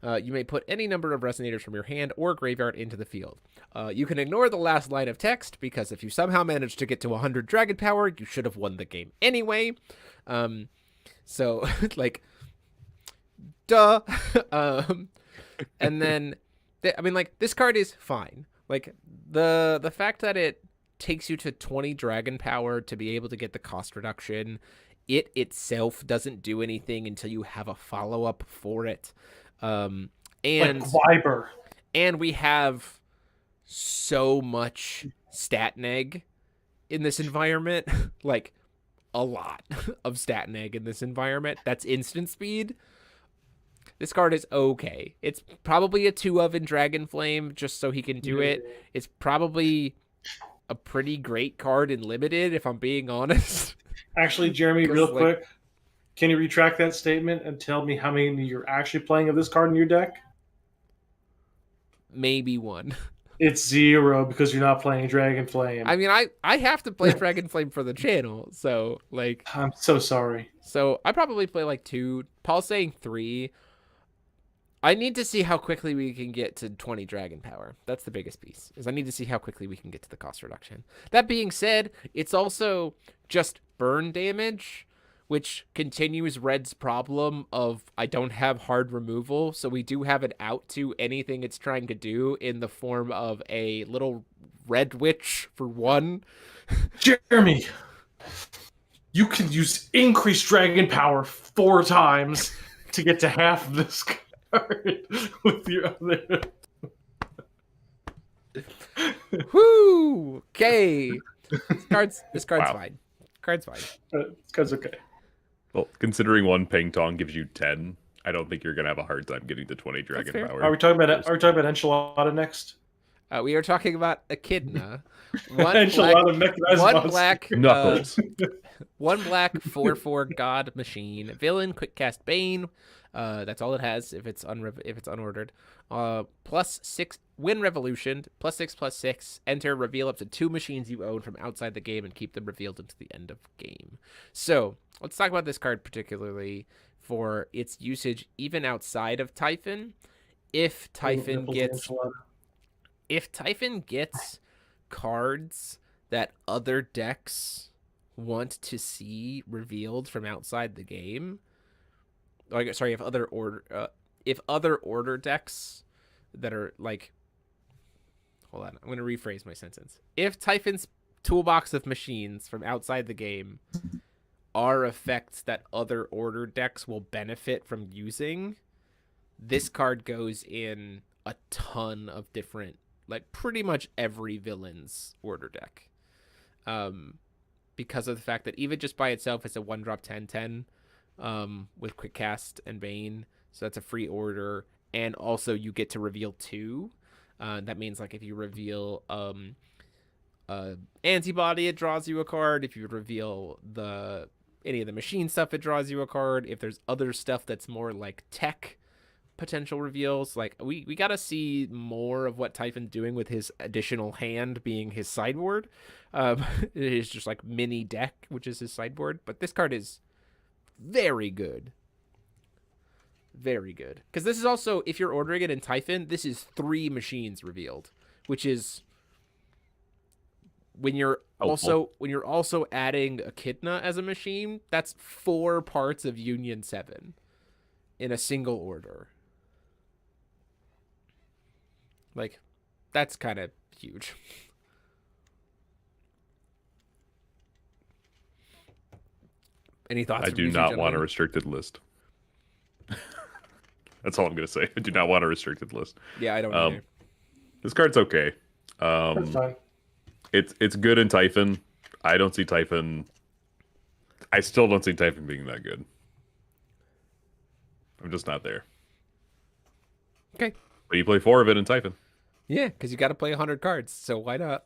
A: you may put any number of resonators from your hand or graveyard into the field. You can ignore the last line of text, because if you somehow manage to get to 100 dragon power, you should have won the game anyway. So, like, duh. And then, this card is fine. Like, the fact that it takes you to 20 dragon power to be able to get the cost reduction, it itself doesn't do anything until you have a follow-up for it. And
C: like Viber.
A: And we have so much stat neg in this environment, like a lot of stat neg in this environment. That's instant speed. This card is okay. It's probably a 2-of in Dragonflame just so he can do it. It's probably a pretty great card in Limited, if I'm being honest.
C: Actually, Jeremy, real quick, can you retract that statement and tell me how many you're actually playing of this card in your deck?
A: Maybe 1.
C: It's 0 because you're not playing Dragonflame.
A: I mean, I have to play Dragonflame for the channel, so like
C: I'm so sorry.
A: So I probably play like 2. Paul's saying 3. I need to see how quickly we can get to 20 dragon power. That's the biggest piece, is I need to see how quickly we can get to the cost reduction. That being said, it's also just burn damage, which continues Red's problem of I don't have hard removal, so we do have it out to anything it's trying to do in the form of a little red witch for 1.
C: Jeremy, you can use increased dragon power 4 times to get to half of this card with your other.
A: Whoo! Okay. This card's
B: Wow.
A: fine. Card's fine.
C: This card's okay.
B: Well, considering 1 Ping Tong gives you 10, I don't think you're gonna have a hard time getting to 20 dragon
A: fair.
B: power.
C: Are we talking about enchilada next?
A: We are talking about Echidna. One
C: Enchilada mechanized
A: one
C: monster.
A: black
B: Knuckles.
A: 1 black 4/4 god machine villain, quick cast Bane. That's all it has if it's unordered. +6 win revolution, +6/+6. Enter, reveal up to 2 machines you own from outside the game and keep them revealed until the end of game. So let's talk about this card particularly for its usage even outside of Typhon. If Typhon gets cards that other decks want to see revealed from outside the game, like sorry, if other order decks that are like, hold on, I'm going to rephrase my sentence. If Typhon's toolbox of machines from outside the game are effects that other order decks will benefit from using, this card goes in a ton of different, like pretty much every villain's order deck, because of the fact that even just by itself it's a 1-drop 10/10 with quick cast and Bane, so that's a free order, and also you get to reveal 2. That means like if you reveal antibody, it draws you a card. If you reveal any of the machine stuff, it draws you a card. If there's other stuff that's more like tech potential reveals, like we got to see more of what Typhon's doing with his additional hand being his sideboard. It is just like mini deck, which is his sideboard, but this card is very good, because this is also, if you're ordering it in Typhon, this is 3 machines revealed, which is when you're also adding Echidna as a machine, that's 4 parts of Union 7 in a single order. Like, that's kind of huge. Any thoughts?
B: I do not want a restricted list. That's all I'm gonna say. I do not want a restricted list.
A: Yeah, I don't either.
B: This card's okay.
C: That's fine.
B: It's good in Typhon. I don't see Typhon. I still don't see Typhon being that good. I'm just not there.
A: Okay.
B: But you play 4 of it in Typhon.
A: Yeah, because you got to play 100 cards, so why not?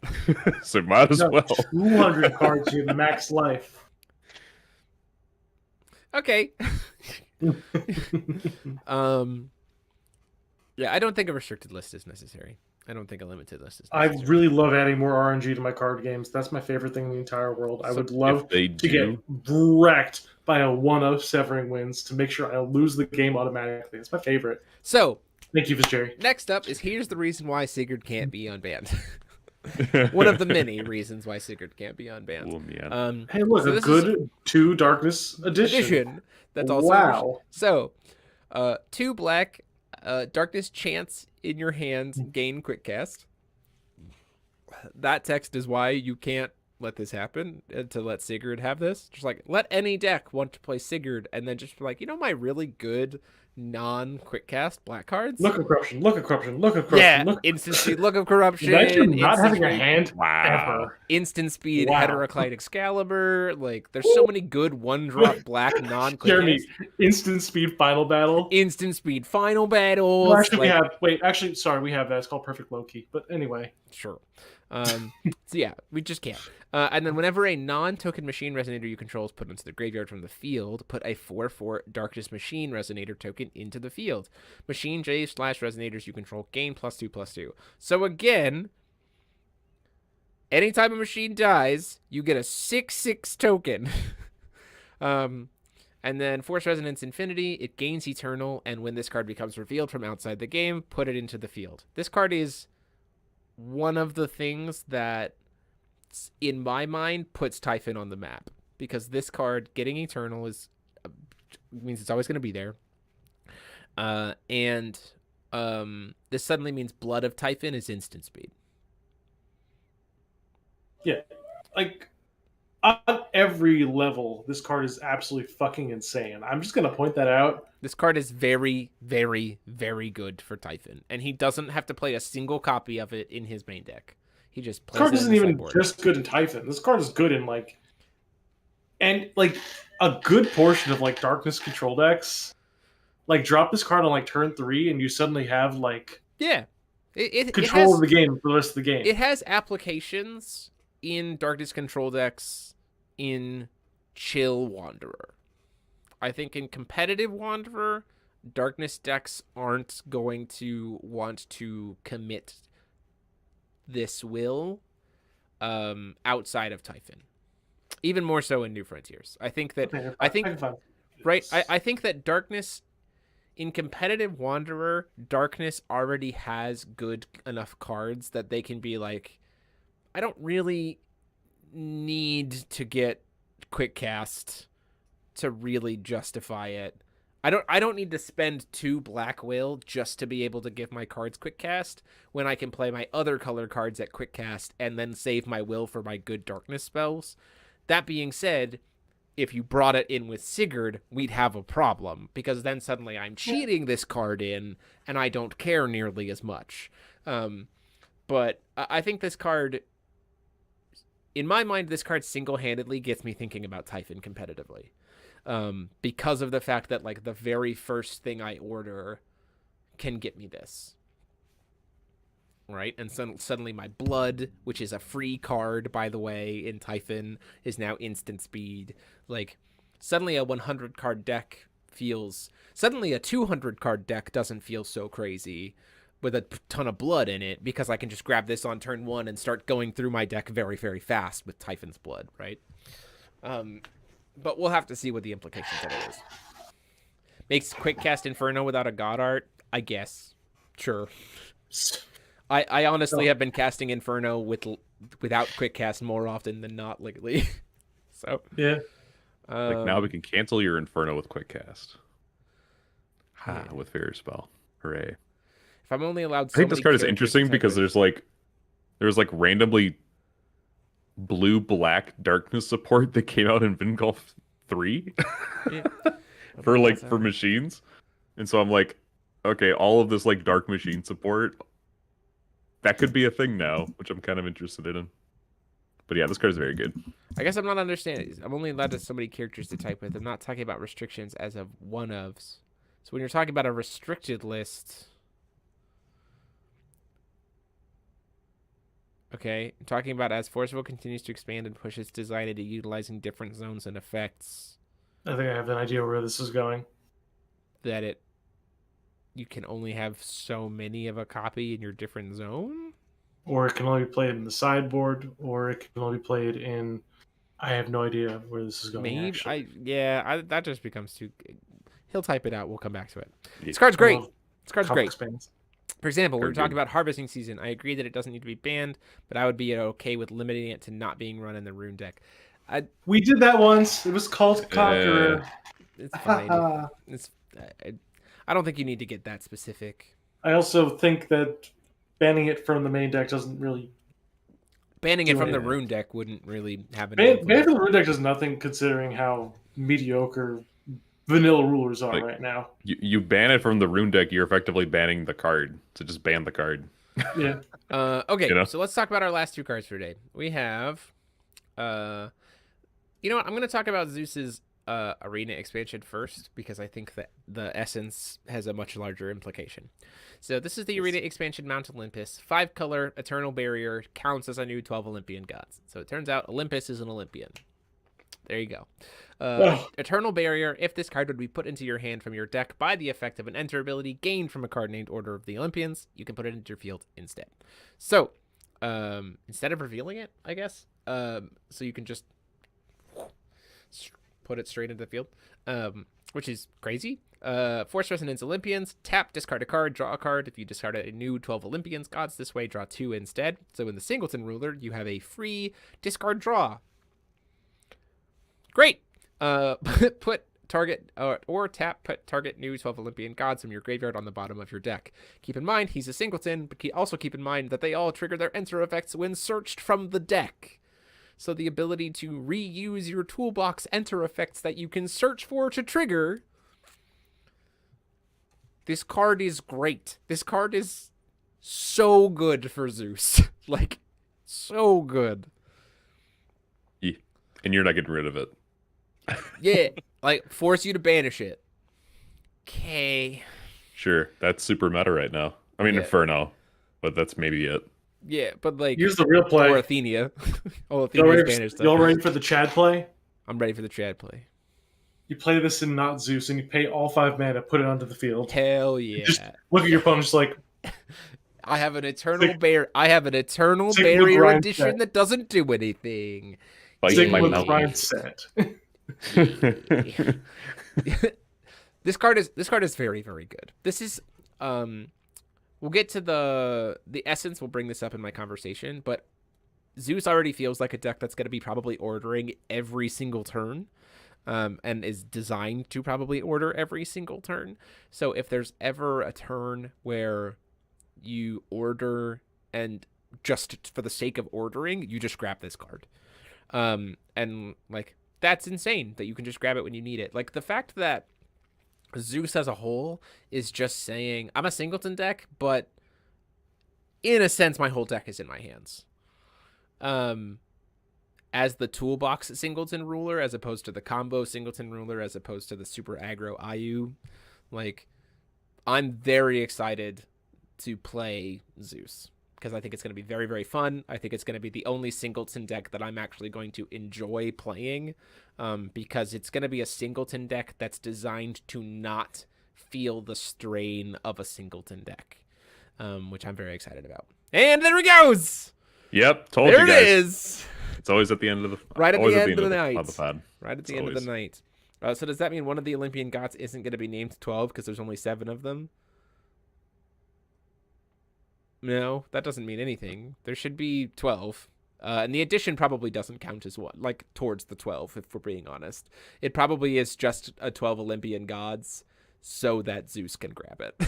B: So might as
C: No,
B: well.
C: 200 cards, you have max life.
A: Okay. Yeah, I don't think a restricted list is necessary. I don't think a limited list is necessary.
C: I really love adding more RNG to my card games. That's my favorite thing in the entire world. I would love to get wrecked by a 1-0 severing wins to make sure I lose the game automatically. It's my favorite.
A: So,
C: thank you, Jerry.
A: Next up is here's the reason why Sigurd can't be unbanned. One of the many reasons why Sigurd can't be unbanned.
C: Hey, look, so a good 2 Darkness edition.
A: That's also
C: wow.
A: So, 2 black, Darkness Chance in your hands, gain quick cast. That text is why you can't let this happen, to let Sigurd have this. Just like, let any deck want to play Sigurd, and then just be like, my really good non-quick cast black cards?
C: Look of corruption, look of corruption, look of corruption.
A: Yeah, instant speed, look of corruption.
C: Imagine not having a hand ever.
A: Instant speed, Heteroclite Excalibur. Like, there's so many good 1-drop black non-quick
C: Jeremy,
A: cast.
C: instant speed final battle.
A: Instant speed final battles.
C: Well, actually, we have that. It's called Perfect Low Key. But anyway.
A: Sure. So yeah, we just can't. And then whenever a non-token machine resonator you control is put into the graveyard from the field, put a 4/4 Darkness Machine resonator token into the field. Machine J/resonators you control gain +2/+2. So again, anytime a machine dies, you get a 6/6 token. And then Force Resonance Infinity, it gains Eternal, and when this card becomes revealed from outside the game, put it into the field. This card is one of the things that, in my mind, puts Typhon on the map. because this card getting Eternal is means it's always going to be there. And this suddenly means Blood of Typhon is instant speed.
C: Yeah, like on every level, this card is absolutely fucking insane. I'm just gonna point that out.
A: This card is very, very, very good for Typhon, and he doesn't have to play a single copy of it in his main deck. He just plays
C: This card
A: it in
C: isn't
A: the
C: even
A: sideboard.
C: just good in Typhon. This card is good in like a good portion of like Darkness control decks. Like drop this card on like turn 3, and you suddenly have like control of the game for the rest of the game.
A: It has applications in Darkness control decks in Chill Wanderer. I think in competitive Wanderer, Darkness decks aren't going to want to commit this will outside of Typhon. Even more so in New Frontiers. I think that I think that Darkness in competitive Wanderer, Darkness already has good enough cards that they can be like, I don't really need to get quick cast to really justify it. I don't need to spend 2 black will just to be able to give my cards quick cast when I can play my other color cards at quick cast and then save my will for my good Darkness spells. That being said, if you brought it in with Sigurd, we'd have a problem because then suddenly I'm cheating this card in and I don't care nearly as much. But I think this card, in my mind, this card single-handedly gets me thinking about Typhon competitively. Because of the fact that like the very first thing I order can get me this. Right? And suddenly my Blood, which is a free card, by the way, in Typhon, is now instant speed. Like, suddenly a 100 card deck suddenly a 200 card deck doesn't feel so crazy with a ton of Blood in it because I can just grab this on turn 1 and start going through my deck very, very fast with Typhon's Blood, right? But we'll have to see what the implications of it is. Makes quick cast Inferno without a God Art? I guess. Sure. I honestly have been casting Inferno without quick cast more often than not lately. So
C: yeah.
B: Like now we can cancel your Inferno with quick cast. With Fairy Spell. Hooray.
A: If I'm only allowed
B: I think this card is interesting because there's randomly blue-black Darkness support that came out in Vingolf 3 for machines. And so I'm like, okay, all of this like dark machine support, that could be a thing now, which I'm kind of interested in. But yeah, this card is very good.
A: I guess I'm not understanding. I'm only allowed to so many characters to type with. I'm not talking about restrictions as of one-ofs. So when you're talking about a restricted list... Okay, I'm talking about as Forceful continues to expand and push its design into utilizing different zones and effects.
C: I think I have an idea where this is going.
A: That you can only have so many of a copy in your different zone?
C: Or it can only be played in the sideboard, or it can only be played in... I have no idea where this is going,
A: Maybe.
C: actually.
A: That just becomes too... He'll type it out. We'll come back to it. Yeah. This card's great. This card's great.
C: Expands.
A: For example, we were talking about Harvesting Season. I agree that it doesn't need to be banned, but I would be okay with limiting it to not being run in the Rune deck.
C: We did that once. It was called Conqueror.
A: It's fine. I don't think you need to get that specific.
C: I also think that banning it from the main deck doesn't really...
A: Banning it from the Rune deck wouldn't really have an
C: impact. Banning from the Rune deck does nothing considering how mediocre vanilla rulers are right now.
B: You ban it from the Rune deck, you're effectively banning the card. So just ban the card.
C: Yeah.
A: Okay, so let's talk about our last 2 cards for today. We have... you know what? I'm going to talk about Zeus's arena expansion first because I think that the essence has a much larger implication. So this is the arena expansion Mount Olympus. 5-color Eternal Barrier counts as a new 12 Olympian gods. So it turns out Olympus is an Olympian. There you go. Eternal Barrier. If this card would be put into your hand from your deck by the effect of an enter ability gained from a card named Order of the Olympians, you can put it into your field instead. So instead of revealing it, I guess, so you can just put it straight into the field, which is crazy. Force Resonance Olympians, tap, discard a card, draw a card. If you discard a new 12 Olympians gods this way, draw 2 instead. So in the Singleton Ruler, you have a free discard draw. Great. Put target or tap put target new 12 Olympian gods from your graveyard on the bottom of your deck. Keep in mind he's a singleton, but also keep in mind that they all trigger their enter effects when searched from the deck. So the ability to reuse your toolbox enter effects that you can search for to trigger. This card is great. This card is so good for Zeus. Like, so good.
B: Yeah. And you're not getting rid of it.
A: Yeah, like force you to banish it. Okay.
B: Sure, that's super meta right now. I mean,
A: Yeah.
B: Inferno, but that's maybe it.
A: Yeah, but like
C: Here's the real play.
A: or Athenia. Oh,
C: Y'all
A: Athena's
C: ready,
A: banished.
C: y'all ready for the Chad play?
A: I'm ready for the Chad play.
C: You play this in not Zeus, and you pay all 5 mana, put it onto the field.
A: Hell yeah!
C: Just look at your opponent, just like
A: I have an eternal I have an eternal
C: Sigmund
A: barrier
C: Ryan
A: edition
C: set.
A: that doesn't do anything.
B: Biting my
C: Sigmund
B: mouth.
C: Ryan set.
A: This card is very, very good. This is we'll get to the essence. We'll bring this up in my conversation, but Zeus already feels like a deck that's going to be probably ordering every single turn, and is designed to probably order every single turn. So if there's ever a turn where you order and just for the sake of ordering, you just grab this card. And like that's insane that you can just grab it when you need it. Like the fact that Zeus as a whole is just saying, I'm a singleton deck, but in a sense, my whole deck is in my hands. As the toolbox singleton ruler, as opposed to the combo singleton ruler, as opposed to the super aggro IU, like I'm very excited to play Zeus because I think it's going to be very, very fun. I think it's going to be the only singleton deck that I'm actually going to enjoy playing, because it's going to be a singleton deck that's designed to not feel the strain of a singleton deck, which I'm very excited about. And there it goes.
B: Yep, told
A: There
B: you
A: it
B: guys.
A: is.
B: It's always at the end of the
A: Right at
B: always
A: the end of the
B: of
A: night.
B: the pad.
A: Right at the
B: It's
A: end of the
B: always-
A: night. So does that mean one of the Olympian gods isn't going to be named 12 because there's only 7 of them? No, that doesn't mean anything. There should be 12. And the addition probably doesn't count as one, like towards the 12, if we're being honest. It probably is just a 12 Olympian gods so that Zeus can grab it.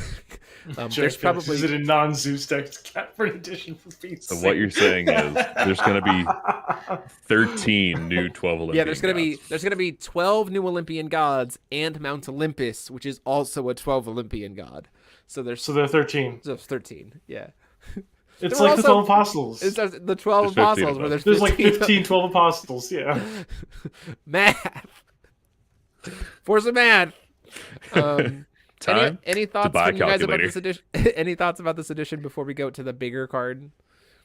A: There's probably...
C: Is it a non-Zeus deck for an addition for Pete's
B: So
C: sake?
B: what you're saying is there's going to be 13 new 12 Olympian
A: Yeah, there's
B: gods.
A: gonna be 12 new Olympian gods and Mount Olympus, which is also a 12 Olympian god. So
C: So they're 13.
A: there's 13. Yeah.
C: It's
A: There were
C: like the
A: also-
C: 12 apostles.
A: It's the 12
B: There's 15
A: apostles
B: of
A: where
B: them.
A: there's
C: There's
A: 15
C: like 15, 12 apostles, yeah.
A: math. For some math.
B: Time
A: Any thoughts
B: buy a
A: from you guys about
B: calculator.
A: this edition? Any thoughts about this edition before we go to the bigger card?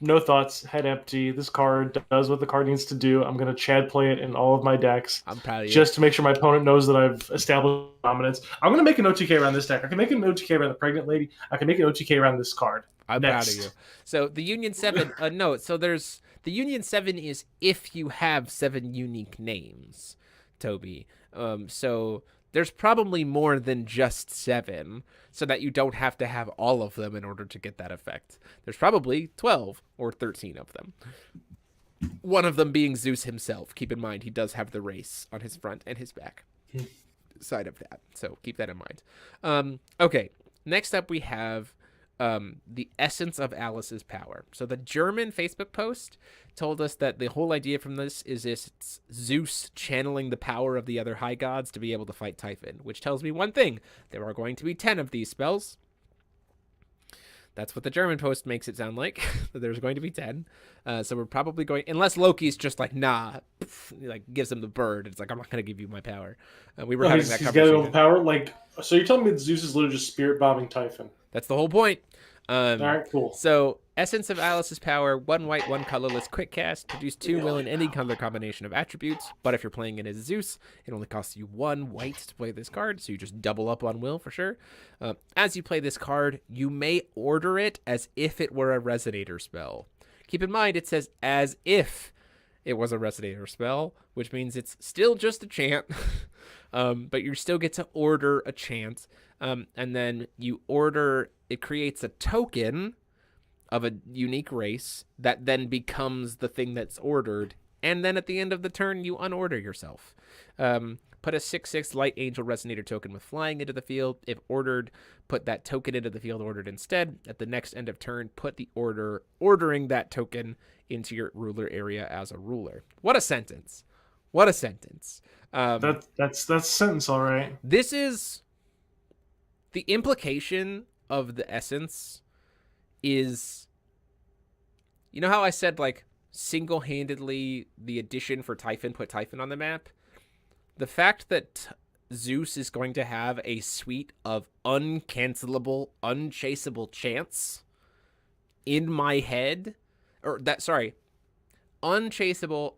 C: No thoughts, head empty. This card does what the card needs to do. I'm going to Chad play it in all of my decks
A: I'm proud of you.
C: just to make sure my opponent knows that I've established dominance. I'm going to make an OTK around this deck. I can make an OTK around the pregnant lady. I can make an OTK around this card.
A: I'm
C: Next.
A: proud of you. So the Union 7, no, so there's the Union 7 is if you have 7 unique names, Toby. So there's probably more than just 7, so that you don't have to have all of them in order to get that effect. There's probably 12 or 13 of them. One of them being Zeus himself. Keep in mind, he does have the race on his front and his back side of that. So keep that in mind. Okay, next up we have the essence of Alice's power. So the German Facebook post told us that the whole idea from this is it's Zeus channeling the power of the other high gods to be able to fight Typhon, which tells me one thing. There are going to be 10 of these spells. That's what the German post makes it sound like. That there's going to be 10. So we're probably going, unless Loki's just like, nah, like gives him the bird. It's like, I'm not going to give you my power. We were having that
C: He's got all
A: conversation.
C: the power. Like, so you're telling me that Zeus is literally just spirit bombing Typhon?
A: That's the whole point.
C: All right, cool.
A: So, Essence of Alice's power, 1 white, 1 colorless, quick cast, produce 2 will in any color combination of attributes, but if you're playing it as Zeus, it only costs you 1 white to play this card, so you just double up on will for sure. As you play this card, you may order it as if it were a Resonator spell. Keep in mind, it says as if it was a Resonator spell, which means it's still just a chant, but you still get to order a chant, and then you order, it creates a token of a unique race that then becomes the thing that's ordered, and then at the end of the turn, you unorder yourself. Put a 6/6 Light Angel Resonator token with flying into the field. If ordered, put that token into the field ordered instead. At the next end of turn, put the order ordering that token into your ruler area as a ruler. What a sentence. What a sentence.
C: That's a sentence, all right.
A: This is the implication of the essence is, you know how I said like single-handedly the addition for Typhon put Typhon on the map? The fact that Zeus is going to have a suite of uncancelable, unchaseable chance in my head, unchaseable,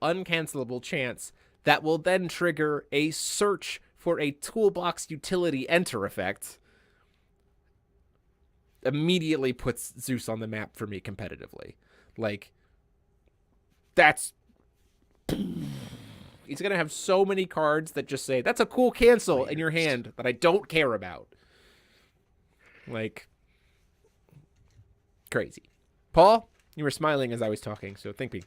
A: uncancelable chance that will then trigger a search for a toolbox utility enter effect, immediately puts Zeus on the map for me competitively. Like, that's... He's going to have so many cards that just say, that's a cool cancel in your hand that I don't care about. Like, crazy. Paul, you were smiling as I was talking, so thank me.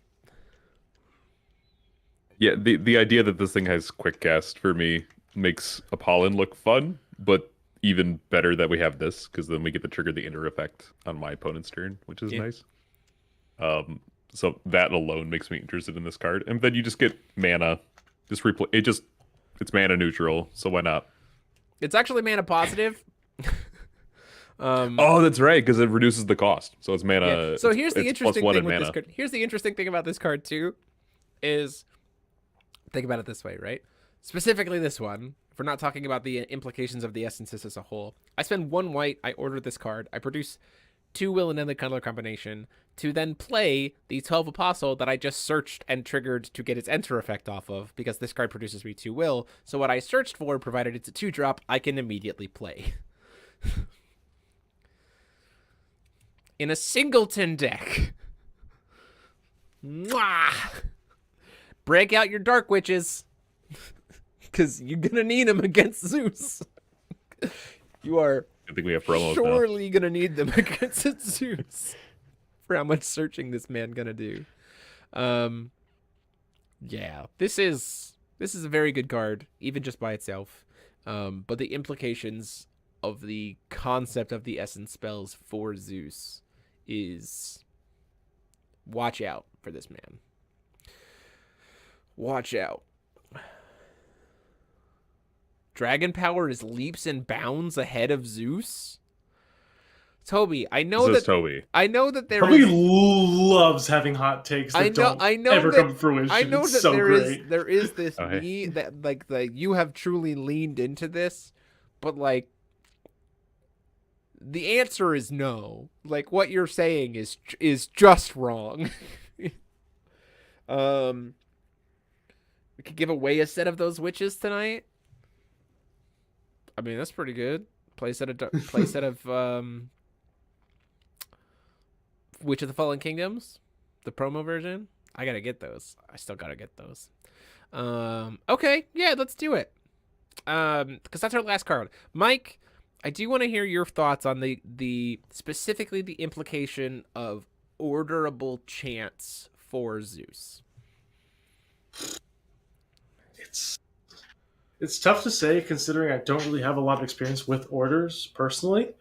B: Yeah, the idea that this thing has quick cast for me makes Apollon look fun, but even better that we have this, because then we get to trigger the inner effect on my opponent's turn, which is nice. So that alone makes me interested in this card. And then you just get mana. It's mana neutral, so why not?
A: It's actually mana positive.
B: Oh, that's right, because it reduces the cost. So it's mana.
A: Yeah. So here's the interesting thing with
B: mana.
A: this card. Here's the interesting thing about this card too, is think about it this way, right? Specifically this one, if we're not talking about the implications of the essences as a whole. I spend 1 white, I order this card, I produce 2 will and then the color combination to then play the 12 Apostle that I just searched and triggered to get its enter effect off of, because this card produces me 2 will. So what I searched for, provided it's a 2-drop, I can immediately play. In a singleton deck. Mwah! Break out your Dark Witches. Because you're going to need them against Zeus. You are
B: I think we have promos
A: surely going to need them against Zeus. For how much searching this man going to do. Yeah, this is a very good card, even just by itself. But the implications of the concept of the essence spells for Zeus is, watch out for this man. Watch out. Dragon power is leaps and bounds ahead of Zeus. Toby, I know that
B: Toby.
A: I know that there
C: Toby
A: is,
C: loves having hot takes that don't ever come to fruition.
A: I know
C: It's
A: that
C: so
A: there
C: great.
A: is this
B: Okay.
A: me that like you have truly leaned into this, but like the answer is no. Like what you're saying is just wrong. We could give away a set of those witches tonight. I mean, that's pretty good. Playset of Witch of the Fallen Kingdoms, the promo version. I gotta get those. I still gotta get those. Okay, yeah, let's do it. Because that's our last card. Mike, I do want to hear your thoughts on the specifically the implication of orderable chance for Zeus.
C: It's tough to say, considering I don't really have a lot of experience with orders personally,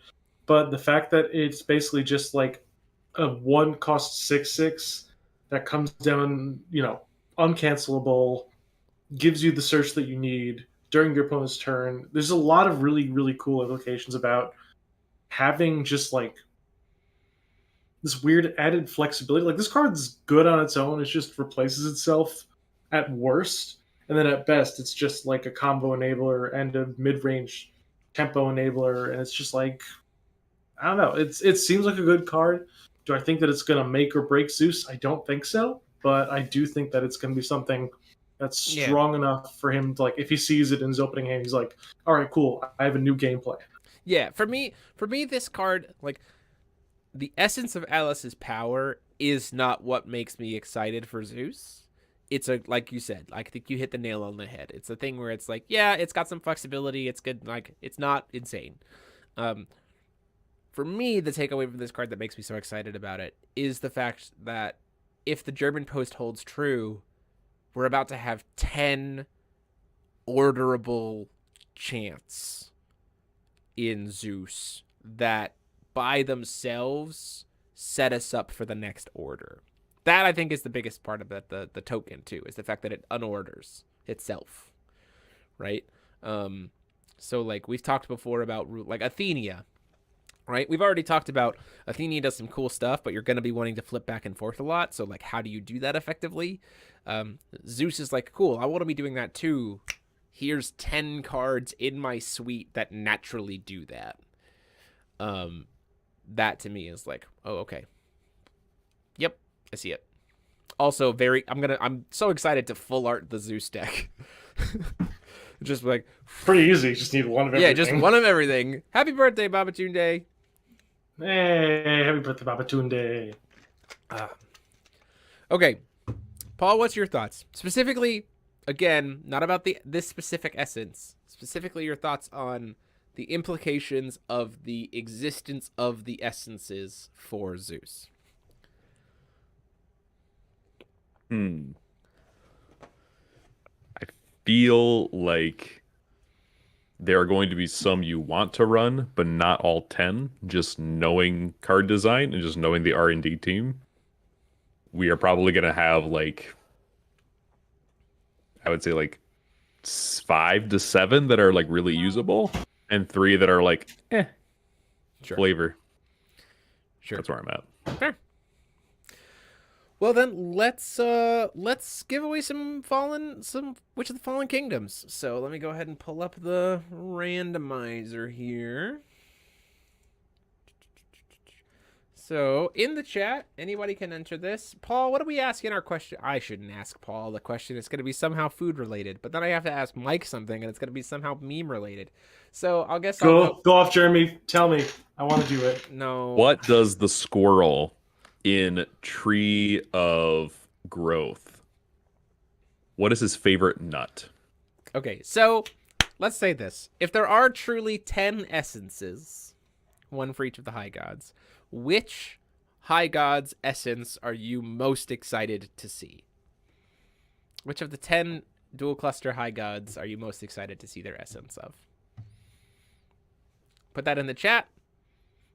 C: but the fact that it's basically just like a 1 cost 6/6 that comes down, uncancelable, gives you the search that you need during your opponent's turn. There's a lot of really, really cool implications about having just like this weird added flexibility. Like, this card's good on its own, it just replaces itself at worst. And then at best, it's just like a combo enabler and a mid-range tempo enabler. And it's just like, I don't know. It seems like a good card. Do I think that it's going to make or break Zeus? I don't think so. But I do think that it's going to be something that's strong enough for him to, like, if he sees it in his opening hand, he's like, all right, cool. I have a new gameplay.
A: Yeah, for me, this card, like, the essence of Alice's power is not what makes me excited for Zeus. It's like you said, I think you hit the nail on the head. It's a thing where it's like, yeah, it's got some flexibility. It's good. Like, it's not insane. For me, the takeaway from this card that makes me so excited about it is the fact that if the German post holds true, we're about to have 10 orderable chance in Zeus that by themselves set us up for the next order. That, I think, is the biggest part of the token, too, is the fact that it unorders itself, right? So, like, we've talked before about, like, Athenia, right? We've already talked about Athenia does some cool stuff, but you're going to be wanting to flip back and forth a lot. So, like, how do you do that effectively? Zeus is like, cool, I want to be doing that, too. Here's 10 cards in my suite that naturally do that. That, to me, is like, oh, okay. Yep. I see it. Also, I'm so excited to full art the Zeus deck. Just like
C: pretty easy. Just need one of everything.
A: Yeah, just one of everything. Happy birthday, Babatunde.
C: Hey, happy birthday, Babatunde.
A: Okay, Paul, what's your thoughts? Specifically, again, not about this specific essence. Specifically, your thoughts on the implications of the existence of the essences for Zeus.
B: I feel like there are going to be some you want to run, but not all 10. Just knowing card design and just knowing the R&D team, we are probably going to have like, I would say like 5 to 7 that are like really usable, and 3 that are like,
A: Sure.
B: flavor.
A: Sure.
B: That's where I'm at.
A: Fair. Well then, let's give away some Witch of the Fallen Kingdoms. So let me go ahead and pull up the randomizer here. So in the chat, anybody can enter this. Paul, what are we asking our question? I shouldn't ask Paul the question. It's going to be somehow food related, but then I have to ask Mike something, and it's going to be somehow meme related. So I'll guess
C: go off, Jeremy. Tell me. I want to do it.
A: No.
B: What does the squirrel in Tree of Growth, what is his favorite nut?
A: Okay, so let's say this. If there are truly 10 essences, one for each of the high gods, which high god's essence are you most excited to see? Which of the 10 dual cluster high gods are you most excited to see their essence of? Put that in the chat.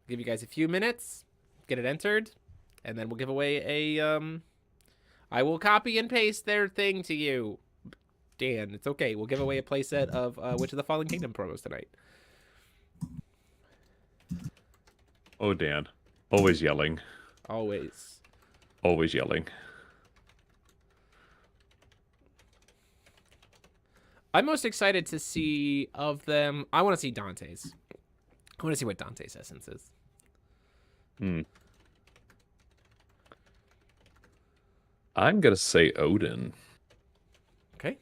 A: Give you guys a few minutes. Get it entered. And then we'll give away a, I will copy and paste their thing to you. Dan, it's okay. We'll give away a playset of Witch of the Fallen Kingdom promos tonight.
B: Oh, Dan. Always yelling.
A: Always.
B: Always yelling.
A: I'm most excited to see of them. I want to see Dante's. I want to see what Dante's essence is.
B: I'm going to say Odin.
A: Okay.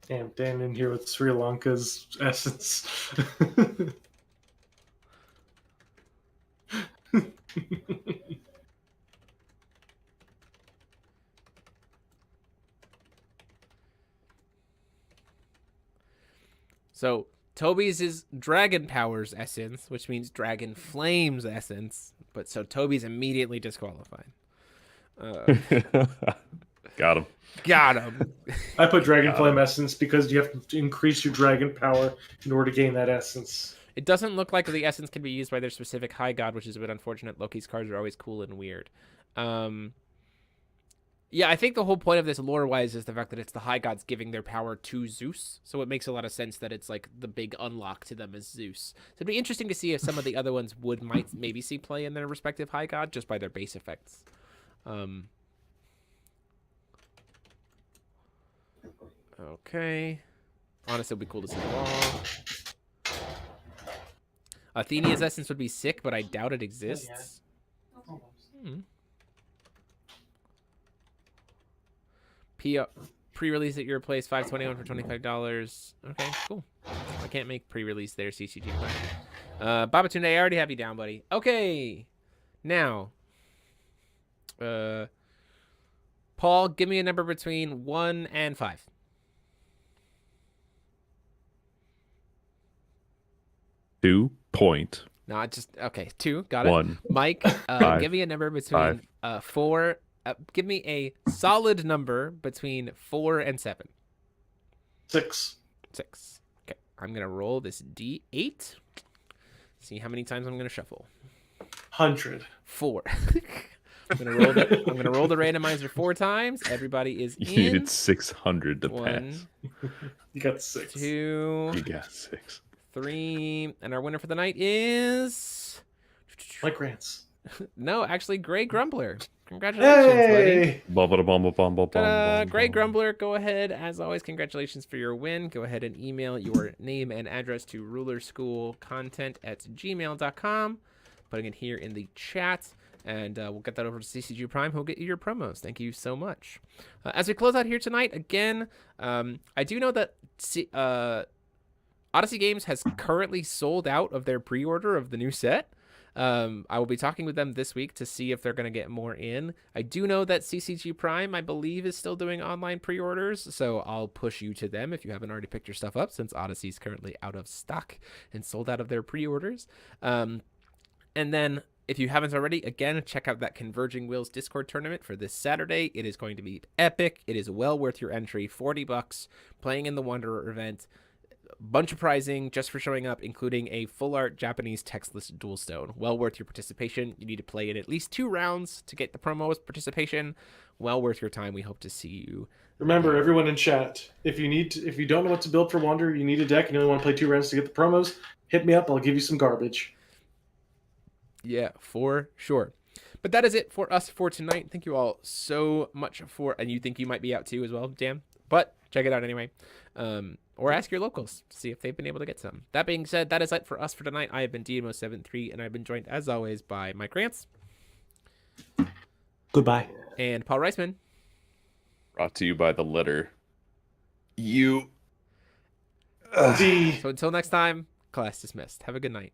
C: Damn, Dan in here with Sri Lanka's essence.
A: So Toby's is Dragon Powers essence, which means Dragon Flames essence. But so Toby's immediately disqualified.
B: Got him.
A: Got him.
C: I put Dragon Flame essence because you have to increase your dragon power in order to gain that essence.
A: It doesn't look like the essence can be used by their specific high god, which is a bit unfortunate. Loki's cards are always cool and weird. Yeah, I think the whole point of this lore-wise is the fact that it's the high gods giving their power to Zeus. So it makes a lot of sense that it's like the big unlock to them is Zeus. So it'd be interesting to see if some of the other ones might maybe see play in their respective high god just by their base effects. Okay. Honestly, it would be cool to see them all. Athenia's essence would be sick, but I doubt it exists. Pre-release at your place, $5.21 for $25. Okay, cool. I can't make pre-release there, CCG. Babatunde, I already have you down, buddy. Okay. Now, Paul, give me a number between 1 and 5.
B: 2.5.
A: Not just okay. 2, got it.
B: 1.
A: Mike,
B: 5,
A: give me a number between 4. Give me a solid number between 4 and 7.
C: 6.
A: 6. Okay, I'm gonna roll this D8. See how many times I'm gonna shuffle.
C: 100.
A: 4. I'm gonna roll the randomizer 4 times. Everybody is in.
B: You needed 600 to
A: 1,
B: pass.
C: You got 6.
A: 2,
B: You got 6.
A: 3, and our winner for the night is
C: Mike Rance.
A: no, actually, Gray Grumbler. Congratulations, buddy. Ta-da! Gray Grumbler, go ahead. As always, congratulations for your win. Go ahead and email your name and address to rulerschoolcontent@gmail.com. Putting it here in the chat. And we'll get that over to CCG Prime, who'll get you your promos. Thank you so much. As we close out here tonight, again, I do know that Odyssey Games has currently sold out of their pre-order of the new set. I will be talking with them this week to see if they're going to get more in. I do know that CCG Prime, I believe, is still doing online pre-orders, so I'll push you to them if you haven't already picked your stuff up, since Odyssey is currently out of stock and sold out of their pre-orders. And then, if you haven't already, again, check out that Converging Wheels Discord tournament for this Saturday. It is going to be epic. It is well worth your entry. $40, playing in the Wanderer event. Bunch of prizing just for showing up, including a full art Japanese textless dual stone. Well worth your participation. You need to play in at least 2 rounds to get the promos participation. Well worth your time. We hope to see you.
C: Remember, everyone in chat, if you don't know what to build for Wanderer, you need a deck and you only want to play 2 rounds to get the promos, hit me up. I'll give you some garbage.
A: Yeah, for sure. But that is it for us for tonight. Thank you all so much for, and you think you might be out too as well, Dan, but check it out anyway. Or ask your locals to see if they've been able to get some. That being said, that is it for us for tonight. I have been DMO73, and I've been joined, as always, by Mike Rance.
C: Goodbye.
A: And Paul Reisman.
B: Brought to you by the letter U.
C: D.
A: So until next time, class dismissed. Have a good night.